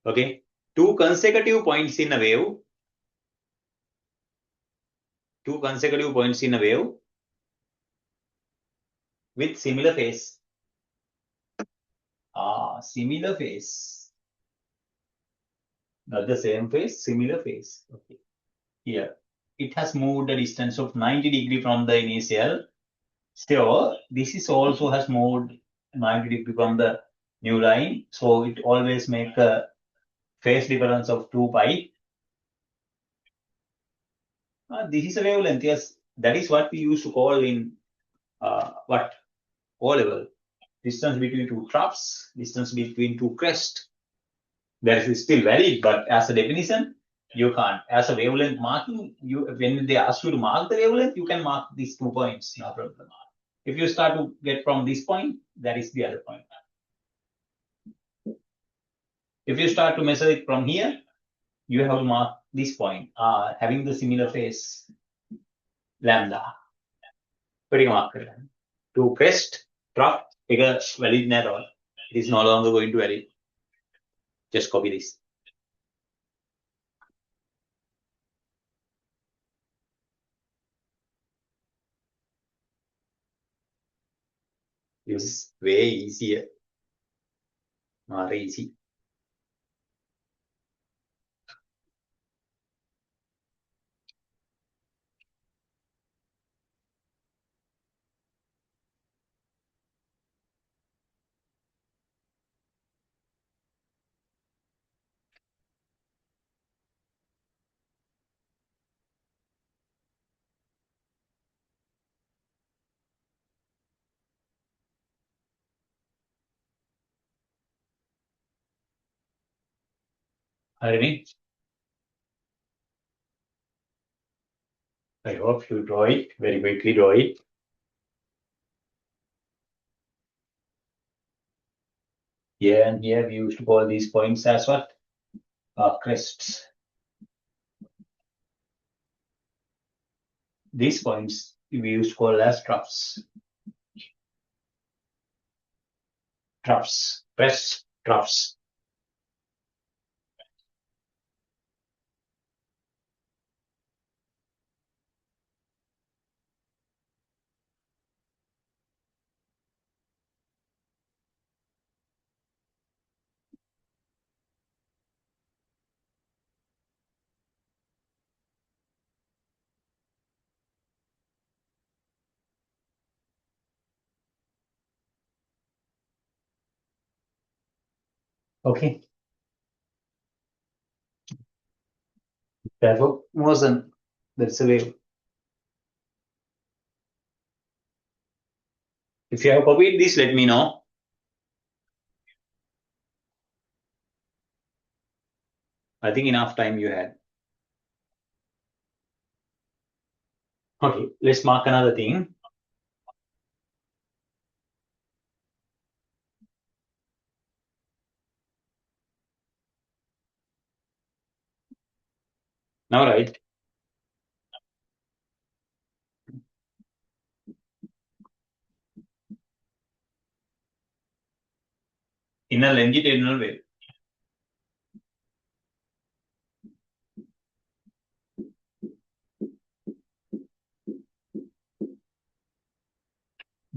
Okay. Two consecutive points in a wave. Two consecutive points in a wave with similar phase. Similar phase. Not the same phase, similar phase. Okay. Here, it has moved a distance of 90 degrees from the initial. So this is also has moved 90 degrees from the new line. So it always make a phase difference of 2 pi. This is a wavelength. Yes, that is what we used to call in what? O level. Distance between two troughs, distance between two crests. That is still valid, but as a definition, you can't. As a wavelength marking, when they ask you to mark the wavelength, you can mark these 2 points, no problem. If you start to get from this point, that is the other point. If you start to measure it from here, you have to mark this point, having the similar phase, lambda. To crest, trough, valid narrow. It is no longer going to valid. Just copy this. This is way easier. Not easy. Arvind, I hope you draw it, very quickly draw it. Here and here we used to call these points as what? Crests. These points we used to call as troughs. Troughs, crests, troughs. Okay. That wasn't, that's a wave. If you have copied this, let me know. I think enough time you had. Okay, let's mark another thing. Now write. In a longitudinal wave.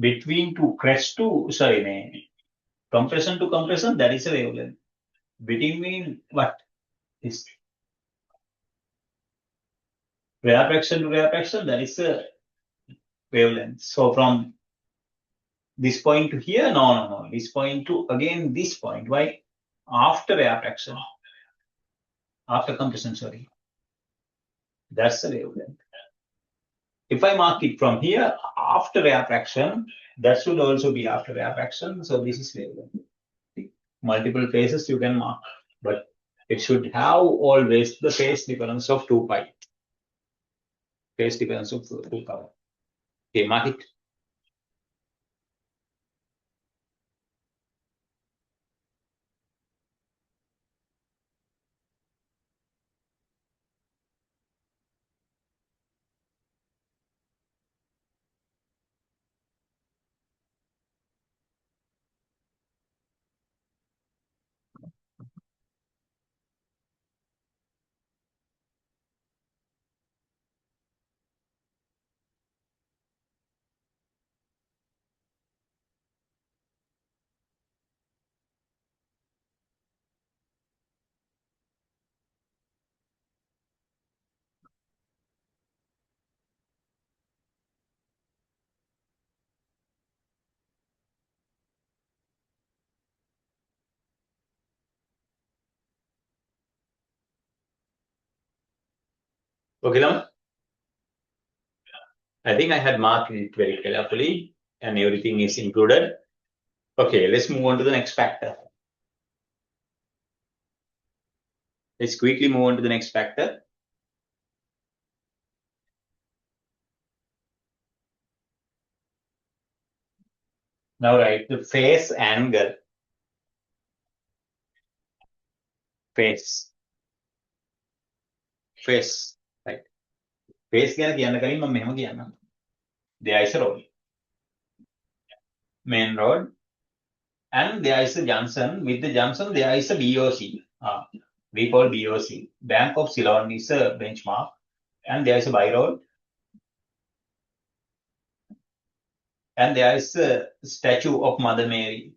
Between two crest to, compression to compression, that is a wavelength. Between what? This rarefaction to rarefaction, that is a wavelength. So from this point to here, no. This point to again this point. Why? After rarefaction, after compression, that's the wavelength. If I mark it from here after rarefaction, that should also be after rarefaction. So this is wavelength. Multiple phases you can mark, but it should have always the phase difference of 2 pi. Phase difference of 2 pi. Okay, mark it. Okay, Lama? I think I had marked it very carefully and everything is included. Okay, let's move on to the next factor. Let's quickly move on to the next factor. Now write the phase angle. Phase. Right. Phase ගැන කියන්න කලින් මම මෙහෙම කියන්නම්. There is a road. Main road. And there is a junction. With the junction, there is a BOC. We call BOC. Bank of Ceylon is a benchmark. And there is a by road. And there is a statue of Mother Mary.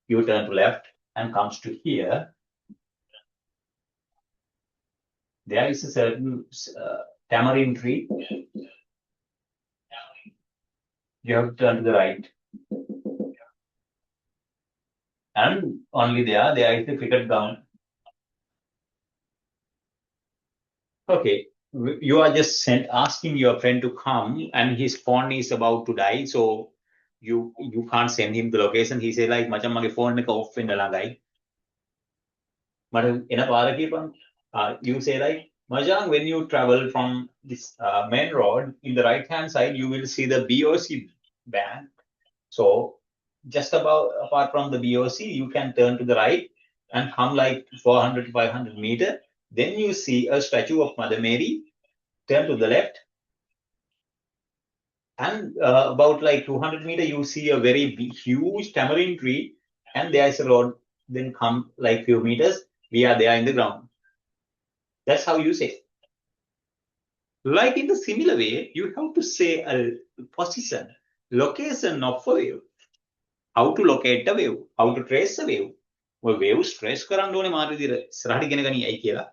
You turn to left and comes to here. There is a certain tamarind tree. You have to turn to the right. And only there is the cricket ground. Okay, you are just asking your friend to come and his phone is about to die. So you can't send him the location. He say like, "Macam mage phone එක off වෙන්න ළඟයි." මට එන පාර කියපන්. You say like, "Majang, when you travel from this main road, in the right hand side, you will see the BOC bank. So just apart from the BOC, you can turn to the right and come like 400 to 500 meter. Then you see a statue of Mother Mary. Turn to the left. And about like 200 meter, you see a very huge tamarind tree. And there is a road. Then come like few meters. We are there in the ground. That's how you say. Like in the similar way, you have to say a position, location of a wave. How to locate a wave, how to trace a wave. ඔය waves trace කරන්න ඕනේ මාර විදිහට ඉස්සරහට ගෙන ගනියයි කියලා.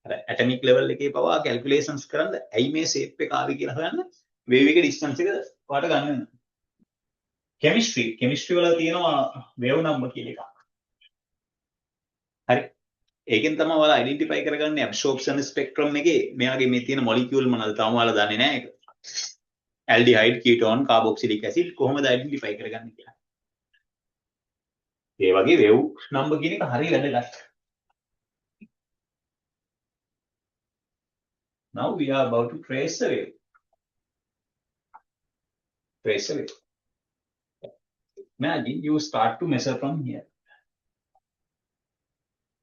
අර atomic level එකේ පවා calculations කරන්න ඇයි මේ shape එක ආවේ කියලා හොයන්න wave එකේ distance එක ඔයාලට ගන්න වෙනවා. chemistry වල තියෙනවා wave number කියන එක. හරි. ඒකෙන් තමයි ඔයාලා identify කරගන්නේ absorption spectrum එකේ මෙයාගේ මේ තියෙන molecule මොනවද තාම ඔයාලා දන්නේ නැහැ ඒක. aldehyde, ketone, carboxylic acid කොහොමද identify කරගන්නේ කියලා. ඒ වගේ wave number කියන එක හරිය වැදගත්. Now we are about to trace a wave. Imagine you start to measure from here.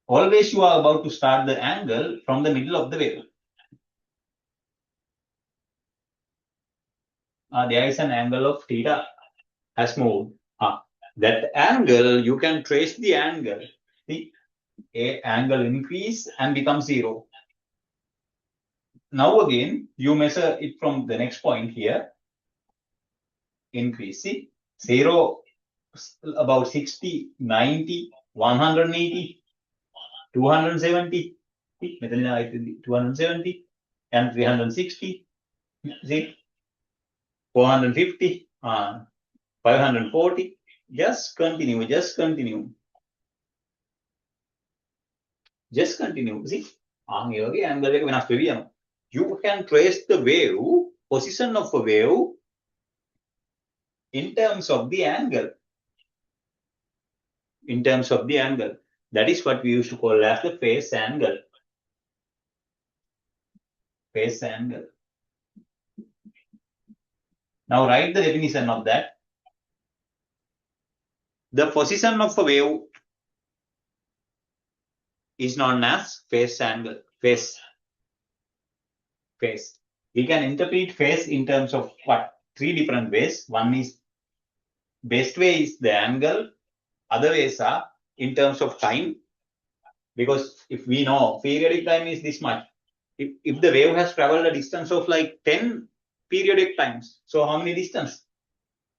Always you are about to start the angle from the middle of the wave. There is an angle of theta has moved. That angle, you can trace the angle. See, a angle increase and becomes 0. now again, you measure it from the next point here. Increase. See, 0, about 60, 90, 180, 270. See, 270 and 360. See, 450, 540. Just continue, just continue. Just continue. See, angle you can trace the wave, position of a wave in terms of the angle. In terms of the angle. That is what we used to call as the phase angle. Phase angle. Now write the definition of that. The position of a wave is known as phase angle. Phase. Phase. We can interpret phase in terms of what? 3 different ways. One is, best way is the angle. Other ways are in terms of time. Because if we know periodic time is this much, if the wave has traveled a distance of like 10 periodic times, so how many distance?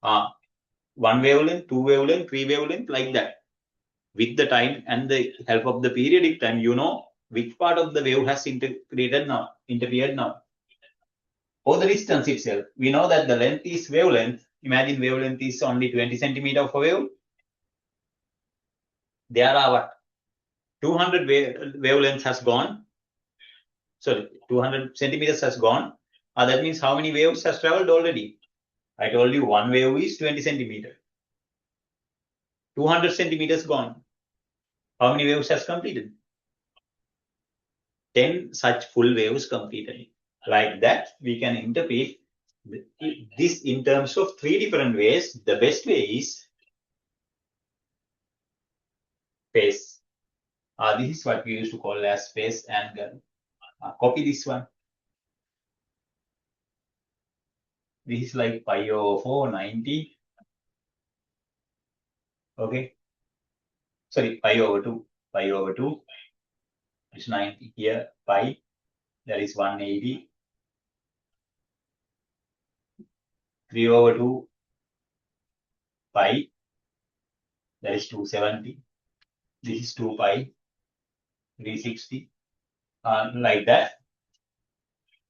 One wavelength, two wavelength, three wavelength, like that. With the time and the help of the periodic time, you know which part of the wave has interfered now. For the distance itself, we know that the length is wavelength. Imagine wavelength is only 20 centimeter of a wave. There are what? 200 wavelengths has gone. Sorry, 200 centimeters has gone. That means how many waves has traveled already? I told you one wave is 20 centimeter. 200 centimeters gone. How many waves has completed? 10 such full waves completed. Like that, we can interpret this in terms of 3 different ways. The best way is phase. This is what we used to call as phase angle. Copy this one. This is like pi over 4, 90. Okay. Sorry, pi over 2. Pi over 2 is 90 here. Pi, that is 180. 3 over 2 pi, that is 270. This is 2 pi, 360. Like that.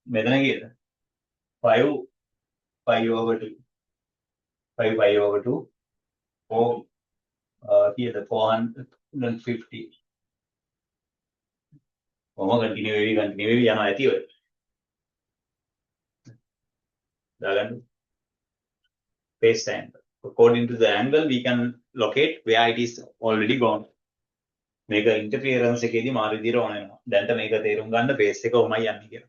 5 pi over 2. 5 pi over 2. 4, here the 450. continue යනවා ඇති ඔය. දාගන්න. Phase angle. According to the angle, we can locate where it is already gone. මේක interference එකේදී මාරු විදියට ඕන වෙනවා. දැන්ට මේක තේරුම් ගන්න phase එක ඔමයි යන්නේ කියලා.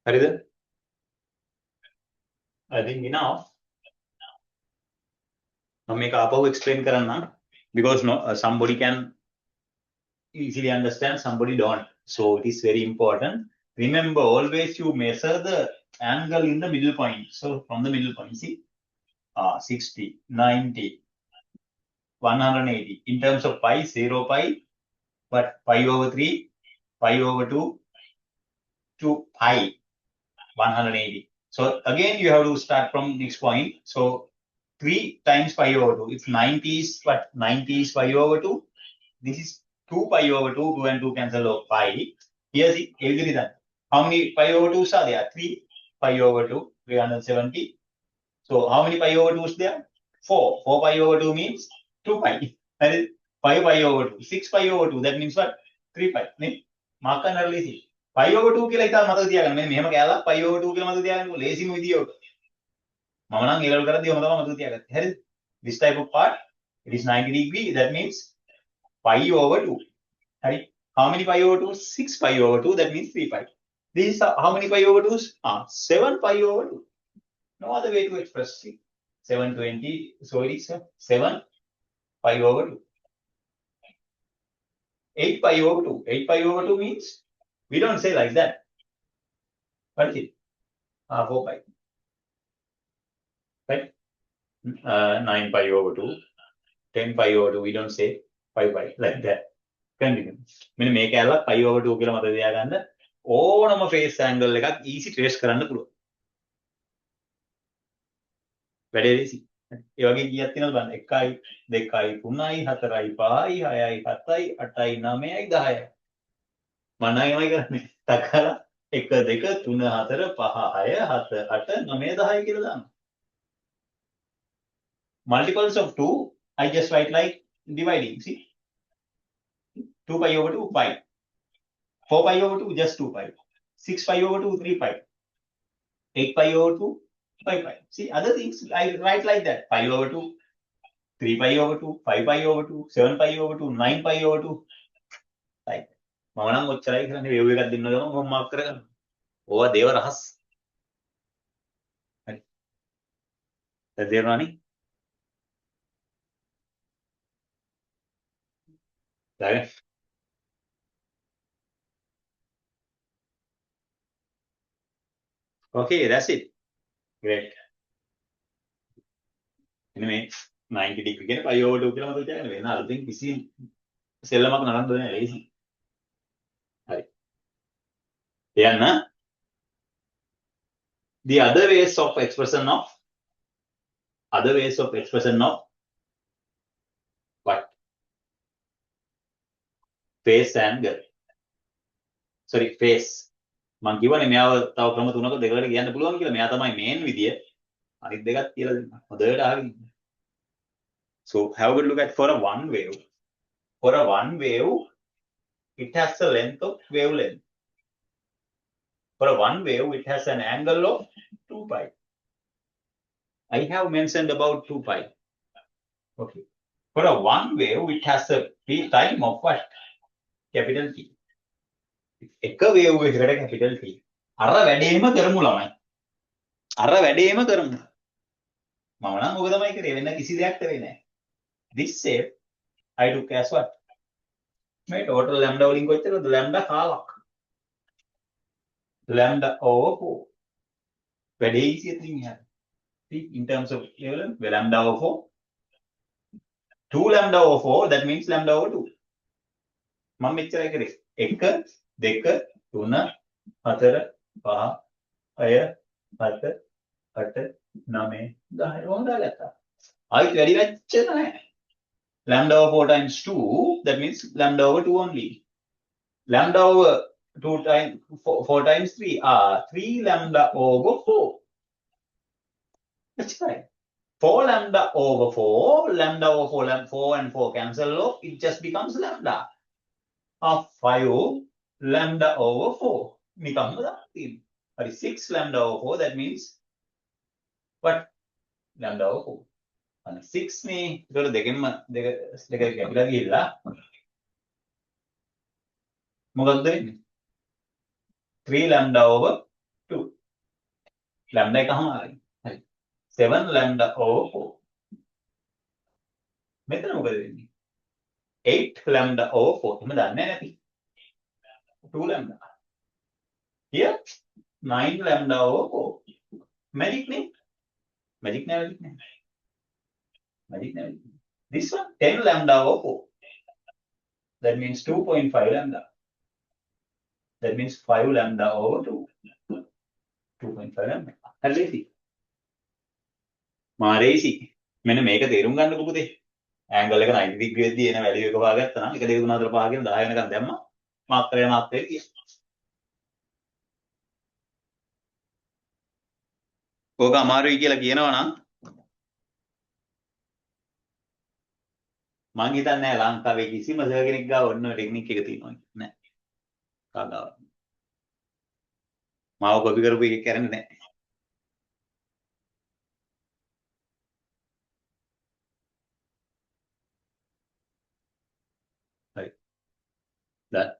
හරිද? I think enough. මම මේක ආපහු explain කරන්නම් because no, somebody can easily understand, somebody don't. So it is very important. Remember, always you measure the angle in the middle point. So from the middle point, see, 60, 90, 180. In terms of pi, 0 pi, but pi over 3, pi over 2, to pi, 180. So again, you have to start from this point. So 3 times pi over 2. If 90 is what? 90 is pi over 2. This is 2 pi over 2. 2 and 2 cancel off pi. Here's it. How many pi over 2s are there? 3 pi over 2, 370. So how many pi over 2s there? 4. 4 pi over 2 means 2 pi. That is 5 pi over 2. 6 pi over 2. That means what? 3 pi. Mark and early. pi over 2 කියලා ඉතින් මතක තියාගන්න. මෙන්න මෙහෙම කෑලා pi over 2 කියලා මතක තියාගන්නකො. ලේසිම විදිය ඔක. මම නම් ඒ ලෙවල් කරද්දී ඔහම තමයි මතක තියාගත්තේ. හරිද? This type of part, it is 90 degree. That means pi over 2. Right? How many pi over 2? 6 pi over 2. That means 3 pi. This is how many pi over 2s? 7 pi over 2. No other way to express it. 720. So it is 7 pi over 2. 8 pi over 2. 8 pi over 2 means we don't say like that. What is it? 4 pi. Right? 9 pi over 2. 10 pi over 2. We don't say 5 pi like that. Continue. මෙන්න මේක ඇල්ල pi over 2 කියලා මතක තියාගන්න. ඕනම face angle එකක් easy trace කරන්න පුළුවන්. වැඩේ easy. ඒ වගේ කීයක් තියෙනවද බලන්න. 1යි 2යි 3යි 4යි 5යි 6යි 7යි 8යි 9යි 10යි. මම නෑමයි කරන්නේ. තකලා 1 2 3 4 5 6 7 8 9 10 කියලා දානවා. Multiples of 2, I just write like dividing. See, 2 pi over 2, pi. 4 pi over 2, just 2 pi. 6 pi over 2, 3 pi. 8 pi over 2, 5 pi. See, other things I write like that. Pi over 2, 3 pi over 2, 5 pi over 2, 7 pi over 2, 9 pi over 2. Like, මම නම් ඔච්චරයි කරන්නේ wave එකක් දෙන්න ගමන් මම mark කරගන්න. ඕවා දේව රහස්. හරි. දැන් තේරුණානේ? Right? Okay, that's it. Great. මෙන්න මේ 90 degree කියන pi over 2 කියලා මතක තියාගන්න. වෙන අලුතෙන් කිසි සෙල්ලමක් නරන්න ඕනේ නැහැ. ලේසි. හරි. එයන්න the other ways of expression of what? Face angle. Sorry, face. මම කියවනේ මෙයාව තව ක්‍රම තුනක දෙකකට කියන්න පුළුවන් කියලා. මෙයා තමයි මේන් විදිය. අනිත් දෙකත් කියලා දෙන්න. හොඳට අහගෙන. So have a look at for a one wave. For a one wave, it has a length of wavelength. For a one wave, it has an angle of 2 pi. I have mentioned about 2 pi. Okay. For a one wave, it has a time of what? Capital T. එක wave එකකට capital T. අර වැඩේම කරමු ළමයි. අර වැඩේම කරමු. මම නම් ඔක තමයි කරේ. වෙන කිසි දෙයක් කරේ නැහැ. This shape I took as what? මේ total lambda වලින් කොච්චරද? lambda 12ක්. Lambda over 4. වැඩේ easy thing here. See, in terms of wavelength, lambda over 4. 2 lambda over 4, that means lambda over 2. මම මෙච්චරයි කරේ. 1 2 3 4 5 6 7 8 9 10 ඕන දාගත්තා. ආයිත් වැඩි වෙච්ච නැහැ. Lambda over 4 times 2, that means lambda over 2 only. Lambda over 2 times 4 times 3 are 3 lambda over 4. That's right. 4 lambda over 4, lambda over 4, 4 and 4 cancel off, it just becomes lambda of 5 lambda over 4. නිකම්ම දාන්න. හරි 6 lambda over 4, that means what? Lambda over 4. and 6 නේ. ඒතකොට දෙකෙන්ම දෙක කැපිලා ගිහිල්ලා මොකක්ද වෙන්නේ? 3 lambda over 2. lambda එකමාරයි. හරි. 7 lambda over 4. මෙතන මොකද වෙන්නේ? 8 lambda over 4. එහෙම දන්නේ නැති. 2 lambda. Here 9 lambda over 4. Magic නේ? Magic නේ. This one 10 lambda over 4. That means 2.5 lambda. That means 5 lambda over 2. 2.5 lambda. හරිද? මාරේසි. මෙන්න මේක තේරුම් ගන්න පුතේ. ඇන්ගල් එක 90 ඩිග්‍රී වෙද්දී එන වැලියු එක හොයාගත්තා නම් 1 2 3 4 5 කියන 10 වෙනකන් දැම්මා. මාක් කරේ ඕක අමාරුයි කියලා කියනවා නම් මං හිතන්නේ නැහැ ලංකාවේ කිසිම සර් කෙනෙක් ගාව ඔන්න ඔය ටෙක්නික් එක තියෙනවා නෑ. කාගාව. මාව කොපි කරපු එකක් කරන්නේ නැහැ. හරි. දැන්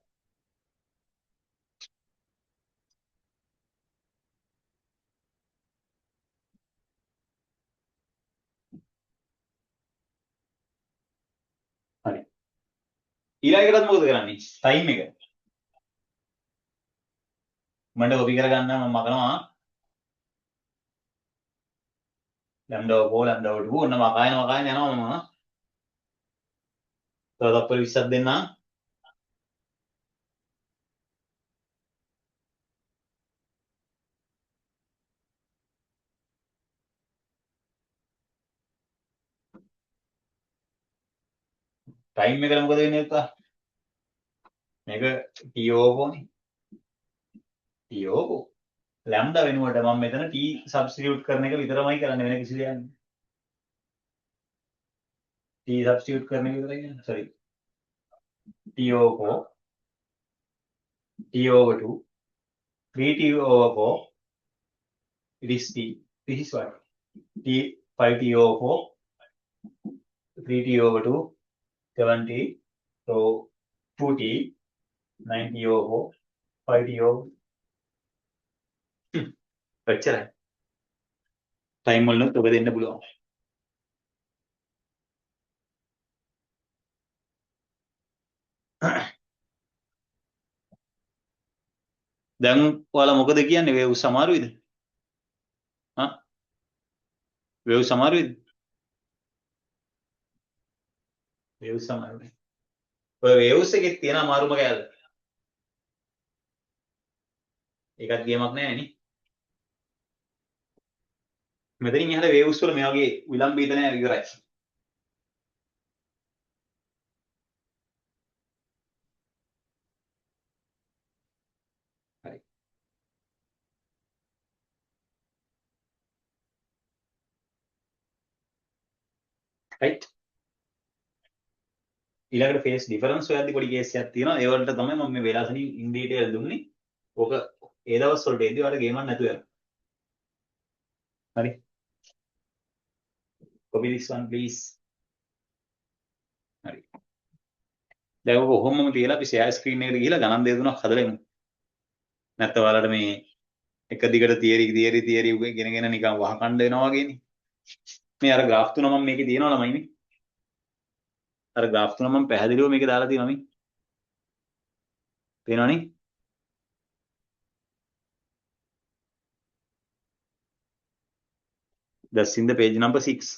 හරි. ඊළඟටත් මොකද කරන්නේ? ටයිම් එක. මම කොපි කරගන්න මම මකනවා. lambda 4 lambda 2 ඔන්න මකායන යනවා මම. තවපර 20ක් දෙන්න. ටයිම් එකට මොකද වෙන්නේ පුතා? මේක TO නේ. TO lambda වෙනුවට මම මෙතන t substitute කරන එක විතරමයි කරන්නේ වෙන කිසි දෙයක් නෑ. t substitute කරන එක විතරයි කියන්නේ. sorry. TO4 T/2 3t over 4 it is t. This is what? t 5t over 4 3t over 2 7t so 2t 9t over 4 5t over එච්චරයි. ටයිම් වලට ඔබ දෙන්න පුළුවන්. දැන් ඔයාලා මොකද කියන්නේ? වේව් සමාරුයිද? හා? වේව් සමාරුයිද? වේව් සමාරුයි. ඔය වේව්ස් එකේ තියෙන අමාරුම කෑල්ල. ඒකත් ගේමක් නෑ නේ. මෙතනින් එහාට වේව්ස් වල මේ වගේ විලම්භීත නෑ ඉවරයි. හරි. right. ඊළඟට ෆේස් ඩිෆරන්ස් හොයද්දි පොඩි කේස් එකක් තියෙනවා. ඒ වලට තමයි මම මේ වේලාසනින් ඉන් ඩීටේල් දුන්නේ. ඕක ඒ දවස් වලට එද්දි ඔයාලට ගේමක් නැතුව යනවා. හරි. copy this one please. හරි. දැන් ඔක කොහොමම තියලා අපි ෂෙයා ස්ක්‍රීන් එකට ගිහිල්ලා ගණන් දෙක තුනක් හදලා එමු. නැත්නම් ඔයාලට මේ එක දිගට තියරි ගෙනගෙන නිකන් වහකණ්ඩ වෙනවා වගේනේ. මේ අර graph තුන මම මේකේ තියෙනවා ළමයිනේ. අර graph තුන මම පැහැදිලිව මේකේ දාලා තියෙනවා මේ. පේනවනේ? That's in the page number 6.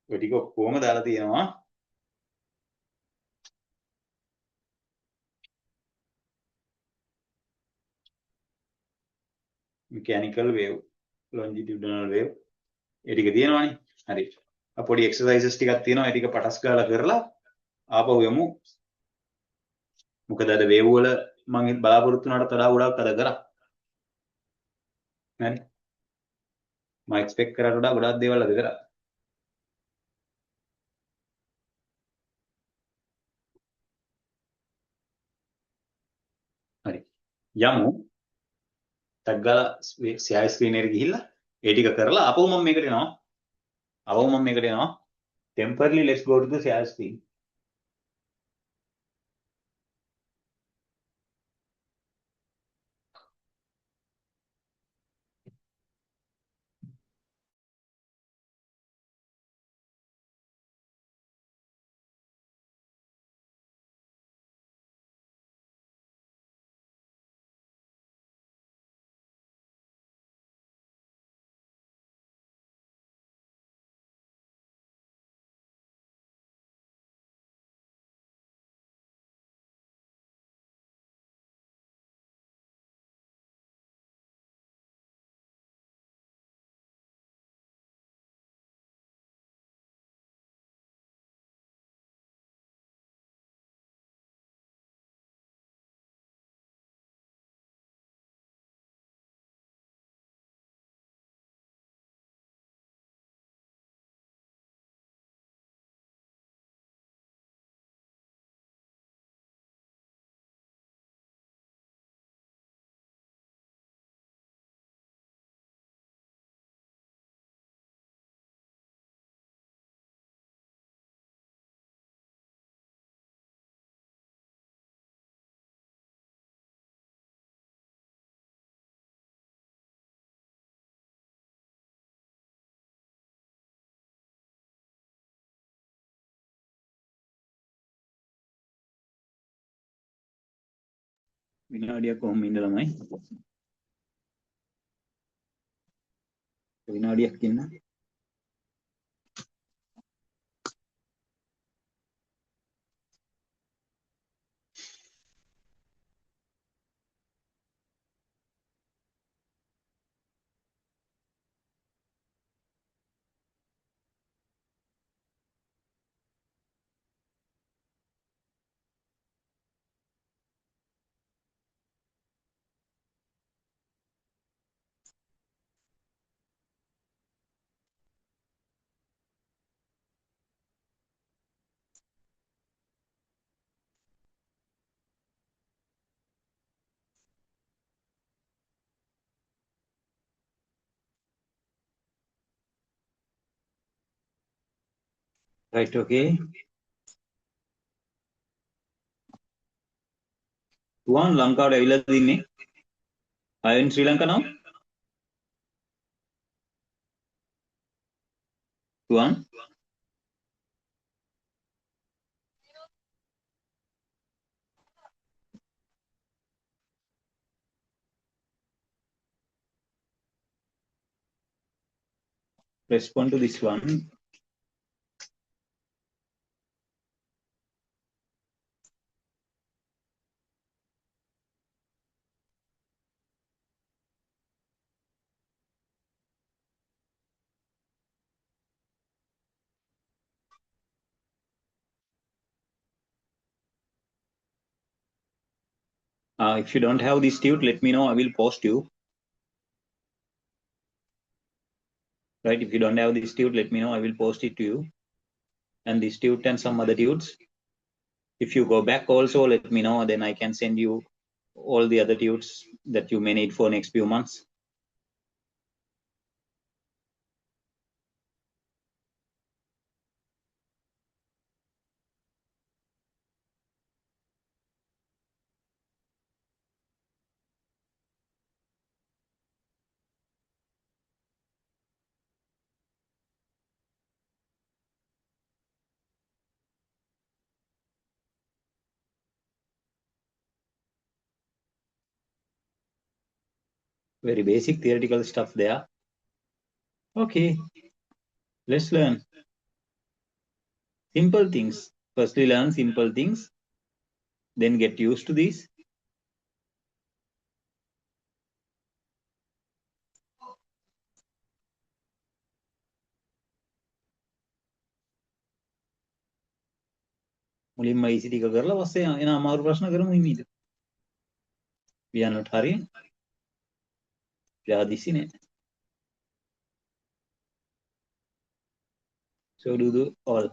ඔය ටික ඔක්කොම දාලා තියෙනවා. mechanical wave, longitudinal wave ඒ ටික තියෙනවානේ. හරි. පොඩි exercises ටිකක් තියෙනවා. ඒ ටික පටස් ගාලා කරලා ආපහු යමු. මොකද අද වේව් වල මම බලාපොරොත්තු වුණාට වඩා ගොඩක් අද කරා. හරි. මම එක්ස්පෙක්ට් කරාට වඩා ගොඩක් දේවල් අද කරා. හරි. යමු. ටක් ගාලා ෂෙයා ස්ක්‍රීන් එකට ගිහිල්ලා ඒ ටික කරලා ආපහු මම මේකට එනවා. temporarily let's go to the share screen. විනාඩියක් කොහොම ඉන්න ළමයි විනාඩියක් ඉන්න right okay තුවාන් ලංකාවට ඇවිල්ලා තින්නේ are you in Sri Lanka now තුවාන් respond to this one if you don't have this tute let me know I will post you right if you don't have this tute let me know I will post it to you and this tute and some other tutes if you go back also let me know then I can send you all the other tutes that you may need for next few months very basic theoretical stuff there okay let's learn simple things firstly learn simple things then get used to these මුලින්ම easy ටික කරලා පස්සේ එන අමාරු ප්‍රශ්න කරමු හිමීට we are not hurrying ජාදිසි නෑ so do the all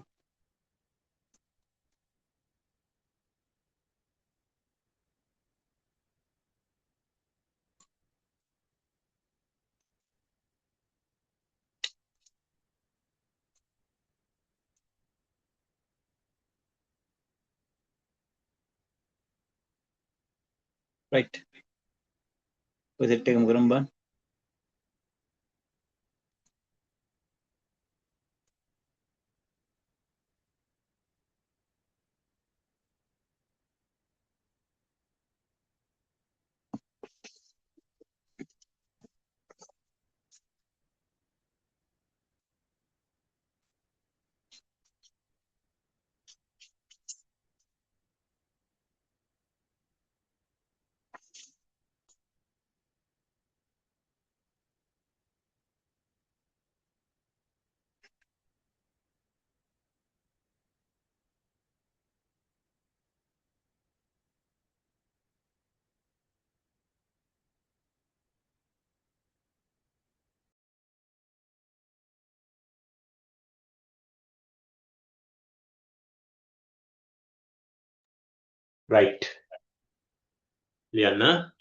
right ඔය සෙට් එකම කරමු බං Right. Liana,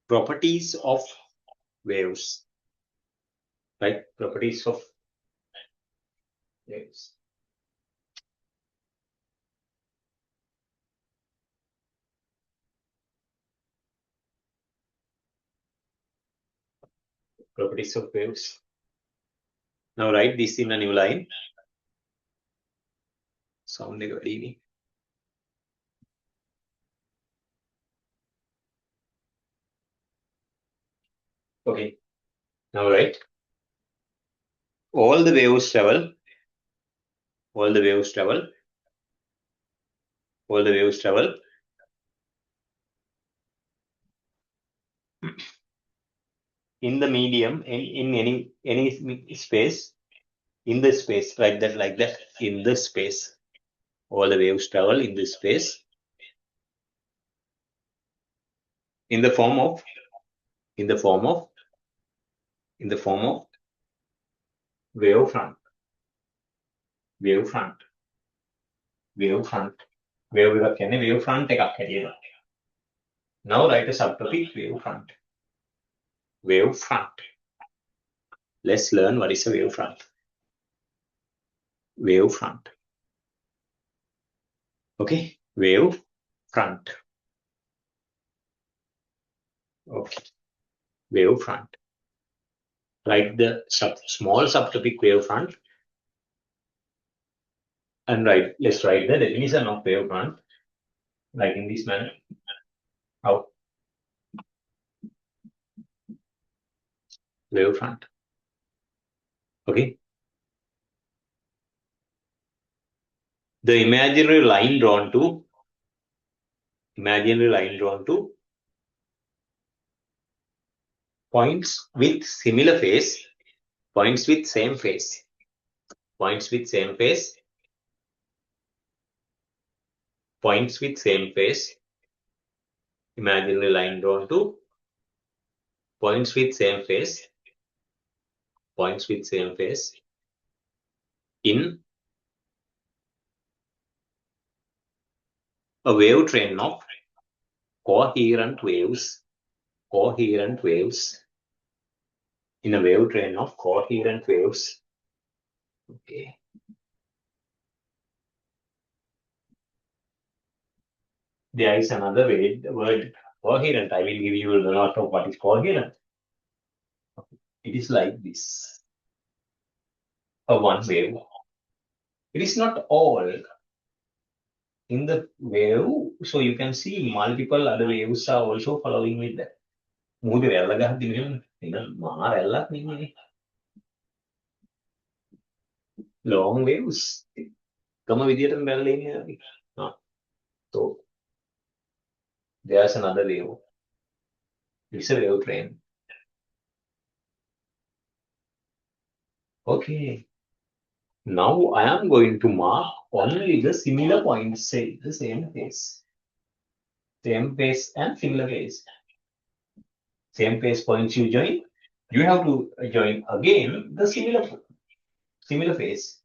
properties of waves. Right? Properties of waves. Properties of waves. Now write this in a new line. Sound එක වැඩි නේ. Okay. Now, right. All the waves travel. All the waves travel. All the waves travel. In the medium, in any space, in the space, like that, in the space. All the waves travel in this space in the form of in the form of in the form of wavefront. Wavefront. Wavefront. Wave එකක් කියන්නේ wavefront එකක් හැටියට. Now write a subtopic wavefront. Wavefront. Let's learn what is a wavefront. Wavefront. Okay, wavefront. Okay, wavefront. Write the small subtopic wavefront and let's write the definition of wavefront like in this manner. How? Wavefront. Okay. The imaginary line drawn to points with similar phase, points with same phase, points with same phase, points with same phase, imaginary line drawn to points with same phase, points with same phase in a wave train of coherent waves, in a wave train of coherent waves. Okay. There is another word coherent. I will give you a lot of what is coherent. It is like this. A one wave. It is not all in the wave, so you can see multiple other waves are also following with that. මූදේ වැල්ල ගහද්දි මෙහෙම නිකන් මහා වැල්ලක් නෙමෙයි. Long waves. එකම විදියටම වැල්ල එන්නේ. So there's another wave. It's a wave train. Okay. Now I am going to mark only the similar points, say the same phase. Same phase and similar phase. Same phase points you join. You have to join again the similar phase.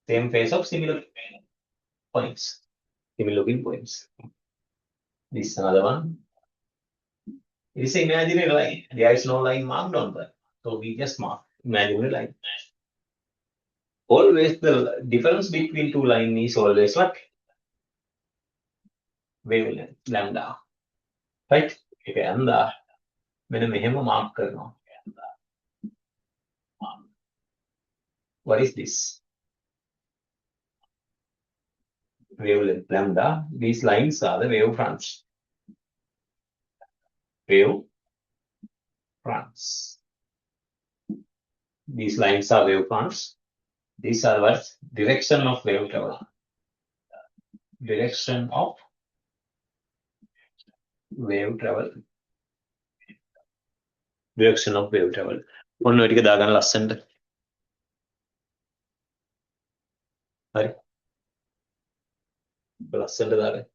Same phase of similar points. Similar looking points. This is another one. It is an imaginary line. There is no line marked on that. So we just mark imaginary line. Always the difference between two lines is always what? Wavelength, lambda. Right? Okay, lambda. මෙන්න මෙහෙම mark කරනවා. What is this? Wavelength lambda. These lines are the wave fronts. Wave fronts. These lines are wave fronts. These are what? Direction of wave travel. Direction of wave travel. Direction of wave travel. ඔන්න ඔය ටික දාගන්න ලස්සනට. හරි. ලස්සනට දාගන්න.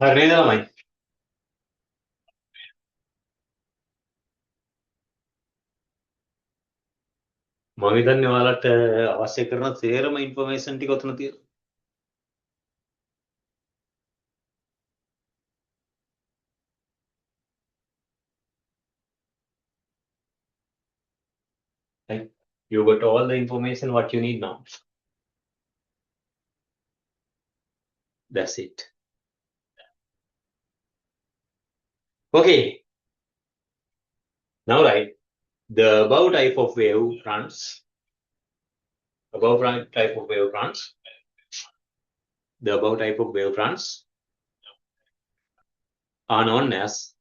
හරි නේද ළමයි? මම හිතන්නේ ඔයාලට අවශ්‍ය කරන සේරම ইনফরমේෂන් ටික ඔතන තියෙනවා. Right? You got all the information what you need now. That's it. Okay. Now right, the above type of wave fronts, the above type of wave fronts are known as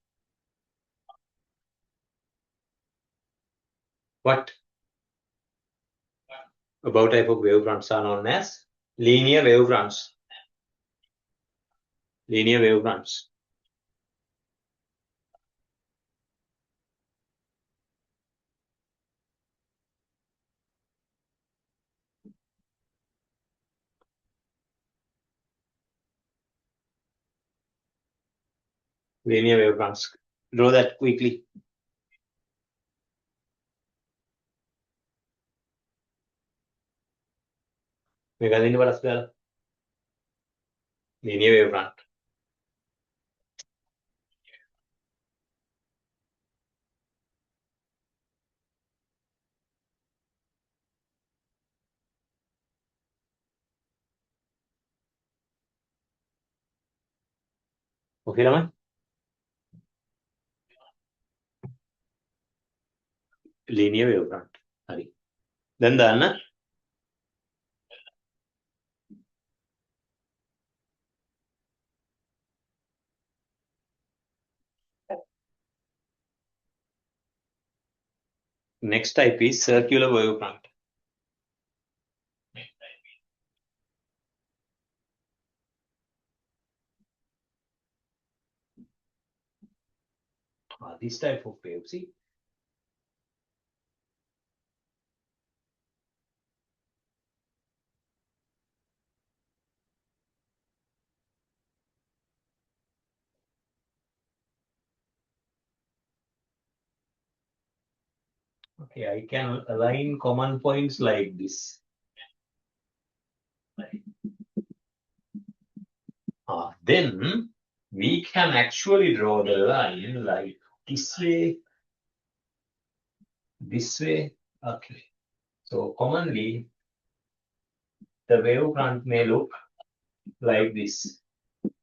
what? Above type of wave fronts are known as linear wave fronts. Linear wave fronts. Linear wave fronts. Draw that quickly. මේක අදින්න බලස් දාලා. Linear wave front. Okay ළමයි? Linear wave front. හරි. දැන් දාන්න. Next type is circular wave front. This type of wave, see? Okay, I can align common points like this. Then we can actually draw the line like this way. Okay. So commonly, the wave front may look like this.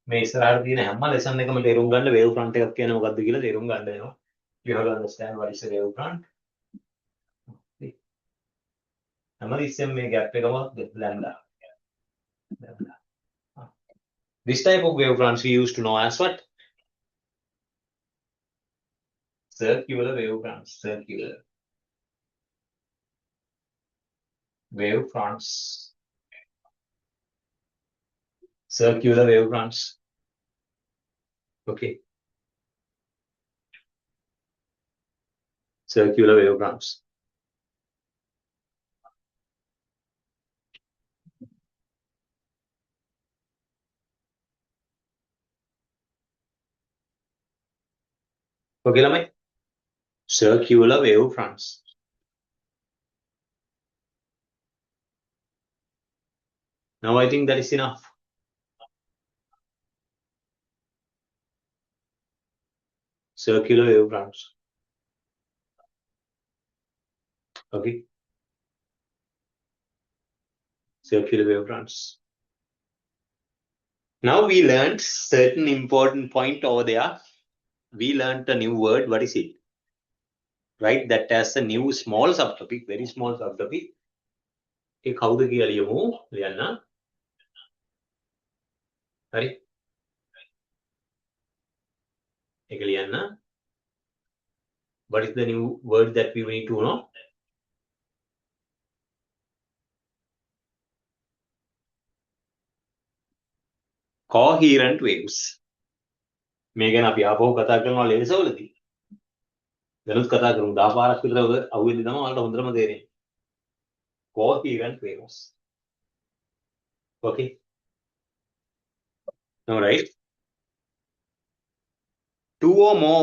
මේ ඉස්සරහට තියෙන හැම lesson එකම තේරුම් ගන්න wave front එකක් කියන්නේ මොකක්ද කියලා තේරුම් ගන්න වෙනවා. You have to understand what is a wave front. හැමතිස්සෙම මේ gap එකම lambda. This type of wave fronts we used to know as what? Circular wave fronts. Circular wave fronts. Circular wave fronts. Okay. Circular wave fronts. Okay, ළමයි? Circular wave fronts. Now I think that is enough. Circular wave fronts. Okay. Circular wave fronts. Now we learned certain important point over there. We learned a new word. What is it? Right? That has a new small subtopic, very small subtopic. ඒ කවුද කියලා ලියමු. ලියන්න. හරි. ඒක ලියන්න. What is the new word that we need to know? Coherent waves. මේ ගැන අපි ආපහු කතා කරනවා ලේසවලදී. දැනුත් කතා කරමු. 10 පාරක් විතර අහුවෙද්දි තමයි ඔයාලට හොඳටම තේරෙන්නේ. Coherent waves. Okay. All right. two or more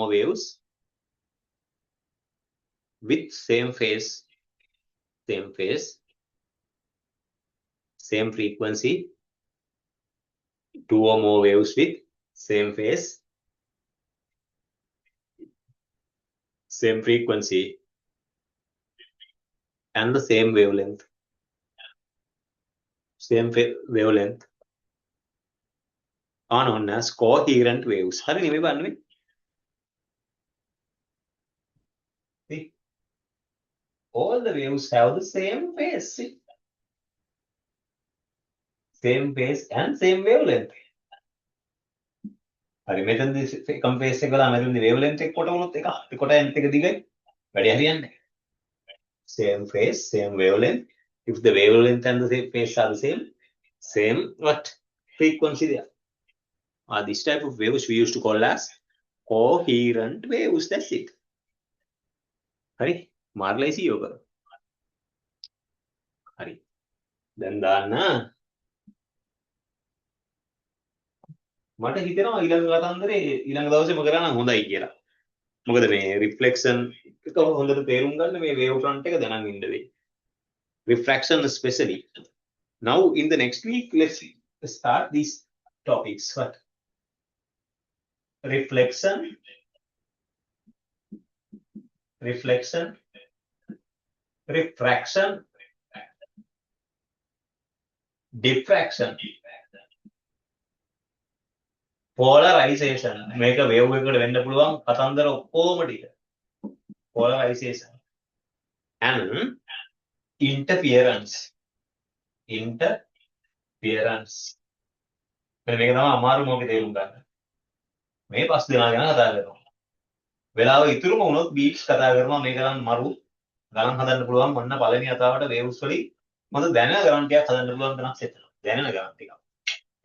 waves with same phase, same frequency, two or more waves with same phase, same frequency, and the same wavelength. Are known as coherent waves. හරි නෙමෙයි බලන්නේ. See, all the waves have the same phase. See? Same phase and same wavelength. හරි මෙතනදී එකම phase එක ගලා මෙතනදී wavelength එක කොට වුණොත් එක කොට length එක දිගයි. වැඩි හරියන්නේ. Same phase, same wavelength. If the wavelength and the same phase are the same what frequency there. This type of waves we used to call as coherent waves. That's it. හරි මාර්ලයිසි යෝග. හරි. දැන් දාන්න මට හිතෙනවා ඊළඟ කතන්දරේ ඊළඟ දවසේම කරා නම් හොඳයි කියලා. මොකද මේ රිෆ්ලෙක්ෂන් එක හොඳට තේරුම් ගන්න මේ වේව් ෆ්‍රන්ට් එක දැනන් ඉන්න වෙයි. Refraction especially. Now in the next week let's start these topics. What? Reflection, refraction, diffraction, polarization. මේක wave එකකට වෙන්න පුළුවන් කතන්දර ඔක්කොම ටික. Polarization and interference. මේක තමයි අමාරු මොකද තේරුම් ගන්න. මේ පස් දෙනා ගැන කතා කරනවා. වෙලාව ඉතුරුම වුණොත් බීට්ස් කතා කරනවා මේක නම් මරු ගණන් හදන්න පුළුවන් මොන්න පළවෙනි අතාවට වේව්ස් වලින් මොකද දැනෙන ගණන් ටිකක් හදන්න පුළුවන් තරම් සෙට් වෙනවා. දැනෙන ගණන් ටිකක්.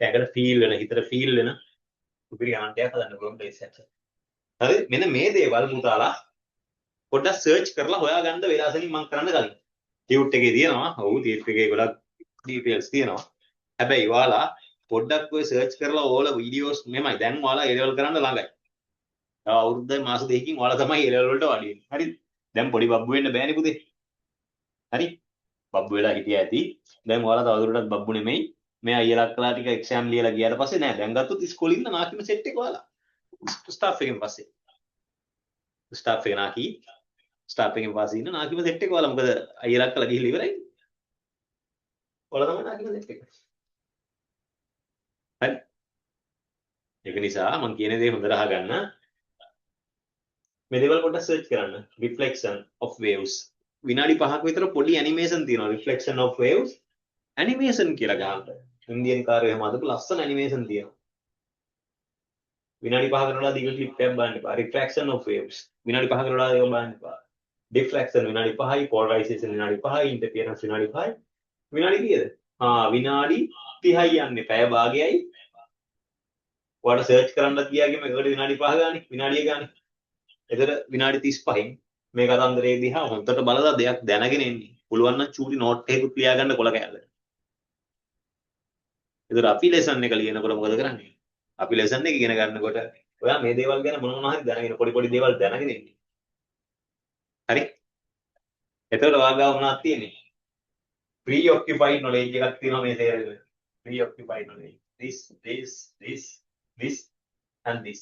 ඒකට ෆීල් වෙන හිතට ෆීල් වෙන උපරි ගණන් ටිකක් හදන්න පුළුවන් බේස් එක. හරි මෙන්න මේ දේවල් පුතාලා පොඩ්ඩක් සර්ච් කරලා හොයාගන්න වෙලාසලින් මම කරන්න කලින්. ටියුට් එකේ තියෙනවා. ඔව් ටියුට් එකේ ගොඩක් ඩීටේල්ස් තියෙනවා. හැබැයි ඔයාලා පොඩ්ඩක් ඔය සර්ච් කරලා ඕල වීඩියෝස් මෙමය දැන් ඔයාලා A level කරන්න ළඟයි. තව අවුරුද්දයි මාස දෙකකින් ඔයාලා තමයි A level වලට වාඩි වෙන්නේ. හරිද? දැන් පොඩි බබ්බු වෙන්න බෑනේ පුතේ. හරි? බබ්බු වෙලා හිටියා ඇති. දැන් ඔයාලා තවදුරටත් බබ්බු නෙමෙයි. මේ අයියලා අක්කලා ටික එක්සෑම් ලියලා ගියාට පස්සේ නෑ දැන් ගත්තොත් ඉස්කෝලේ ඉන්න නාකිම සෙට් එක ඔයාලා. ස්ටාෆ් එකෙන් පස්සේ. ස්ටාෆ් එක නාකි ස්ටාෆ් එකෙන් පස්සේ ඉන්න නාකිම සෙට් එක ඔයාලා මොකද අයියලා අක්කලා ගිහිල්ලා ඉවරයි. ඔයාලා තමයි නාකිම සෙට් එක. හරි. ඒක නිසා මම කියන දේ හොඳට අහගන්න. මේ දේවල් පොඩ්ඩක් සර්ච් කරන්න. Reflection of waves. විනාඩි 5ක විතර පොඩි ඇනිමේෂන් තියෙනවා. Reflection of waves ඇනිමේෂන් කියලා ගන්න. ඉන්දියන් කාර්යය හැම අදපු ලස්සන ඇනිමේෂන් තියෙනවා. විනාඩි 5කට වඩා දිග ක්ලිප් එකක් බලන්න එපා. Refraction of waves විනාඩි 5කට වඩා ඒක බලන්න එපා. Diffraction විනාඩි 5යි, polarization විනාඩි 5යි, interference විනාඩි 5යි. විනාඩි කීයද? විනාඩි 30යි යන්නේ. පැය භාගයයි. ඔයාලා සර්ච් කරන්නත් ගියාගේ මේකට විනාඩි 5 ගානේ, විනාඩිය ගානේ. එතන විනාඩි 35න් මේ කතන්දරේ දිහා හොඳට බලලා දෙයක් දැනගෙන ඉන්නේ. පුළුවන් නම් චූටි නෝට් එකකුත් ලියාගන්න කොල කැලේ. ඒතර අපි ලෙසන් එක ලියනකොට මොකද කරන්නේ? අපි ලෙසන් එක ඉගෙන ගන්නකොට ඔයා මේ දේවල් ගැන මොනවා හරි දැනගෙන පොඩි දේවල් දැනගෙන ඉන්නේ. හරි? එතකොට ඔයාගාව මොනවද තියෙන්නේ? Preoccupied knowledge එකක් තියෙනවා මේ තේරෙන්නේ. Preoccupied knowledge. This and this.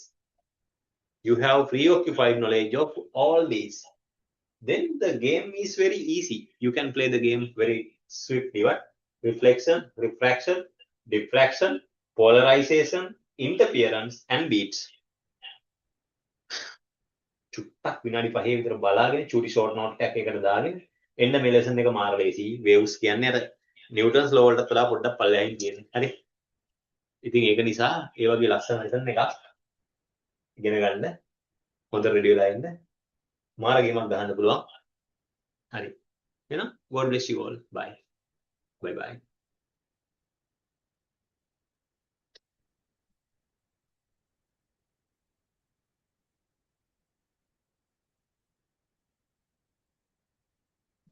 You have preoccupied knowledge of all these. Then the game is very easy. You can play the game very swiftly. What? Reflection, refraction, diffraction, polarization, interference, and beats. චුට්ටක් විනාඩි 5 විතර බලාගෙන චූටි short note එකක් එකට දාගෙන එන්න මේ ලෙසන් එක මාර්ලේසි වේව්ස් කියන්නේ අර නිව්ටන්ස් ලෝ වලට වඩා පොඩ්ඩක් පල්ලෙහින් කියන්නේ. හරි. ඉතින් ඒක නිසා ඒ වගේ ලස්සන ලෙසන් එකක් ඉගෙන ගන්න හොඳ රෙඩි වෙලා ඉන්න මාර ගේමක් ගහන්න පුළුවන්. හරි. එහෙනම් God bless you all. Bye. Bye bye.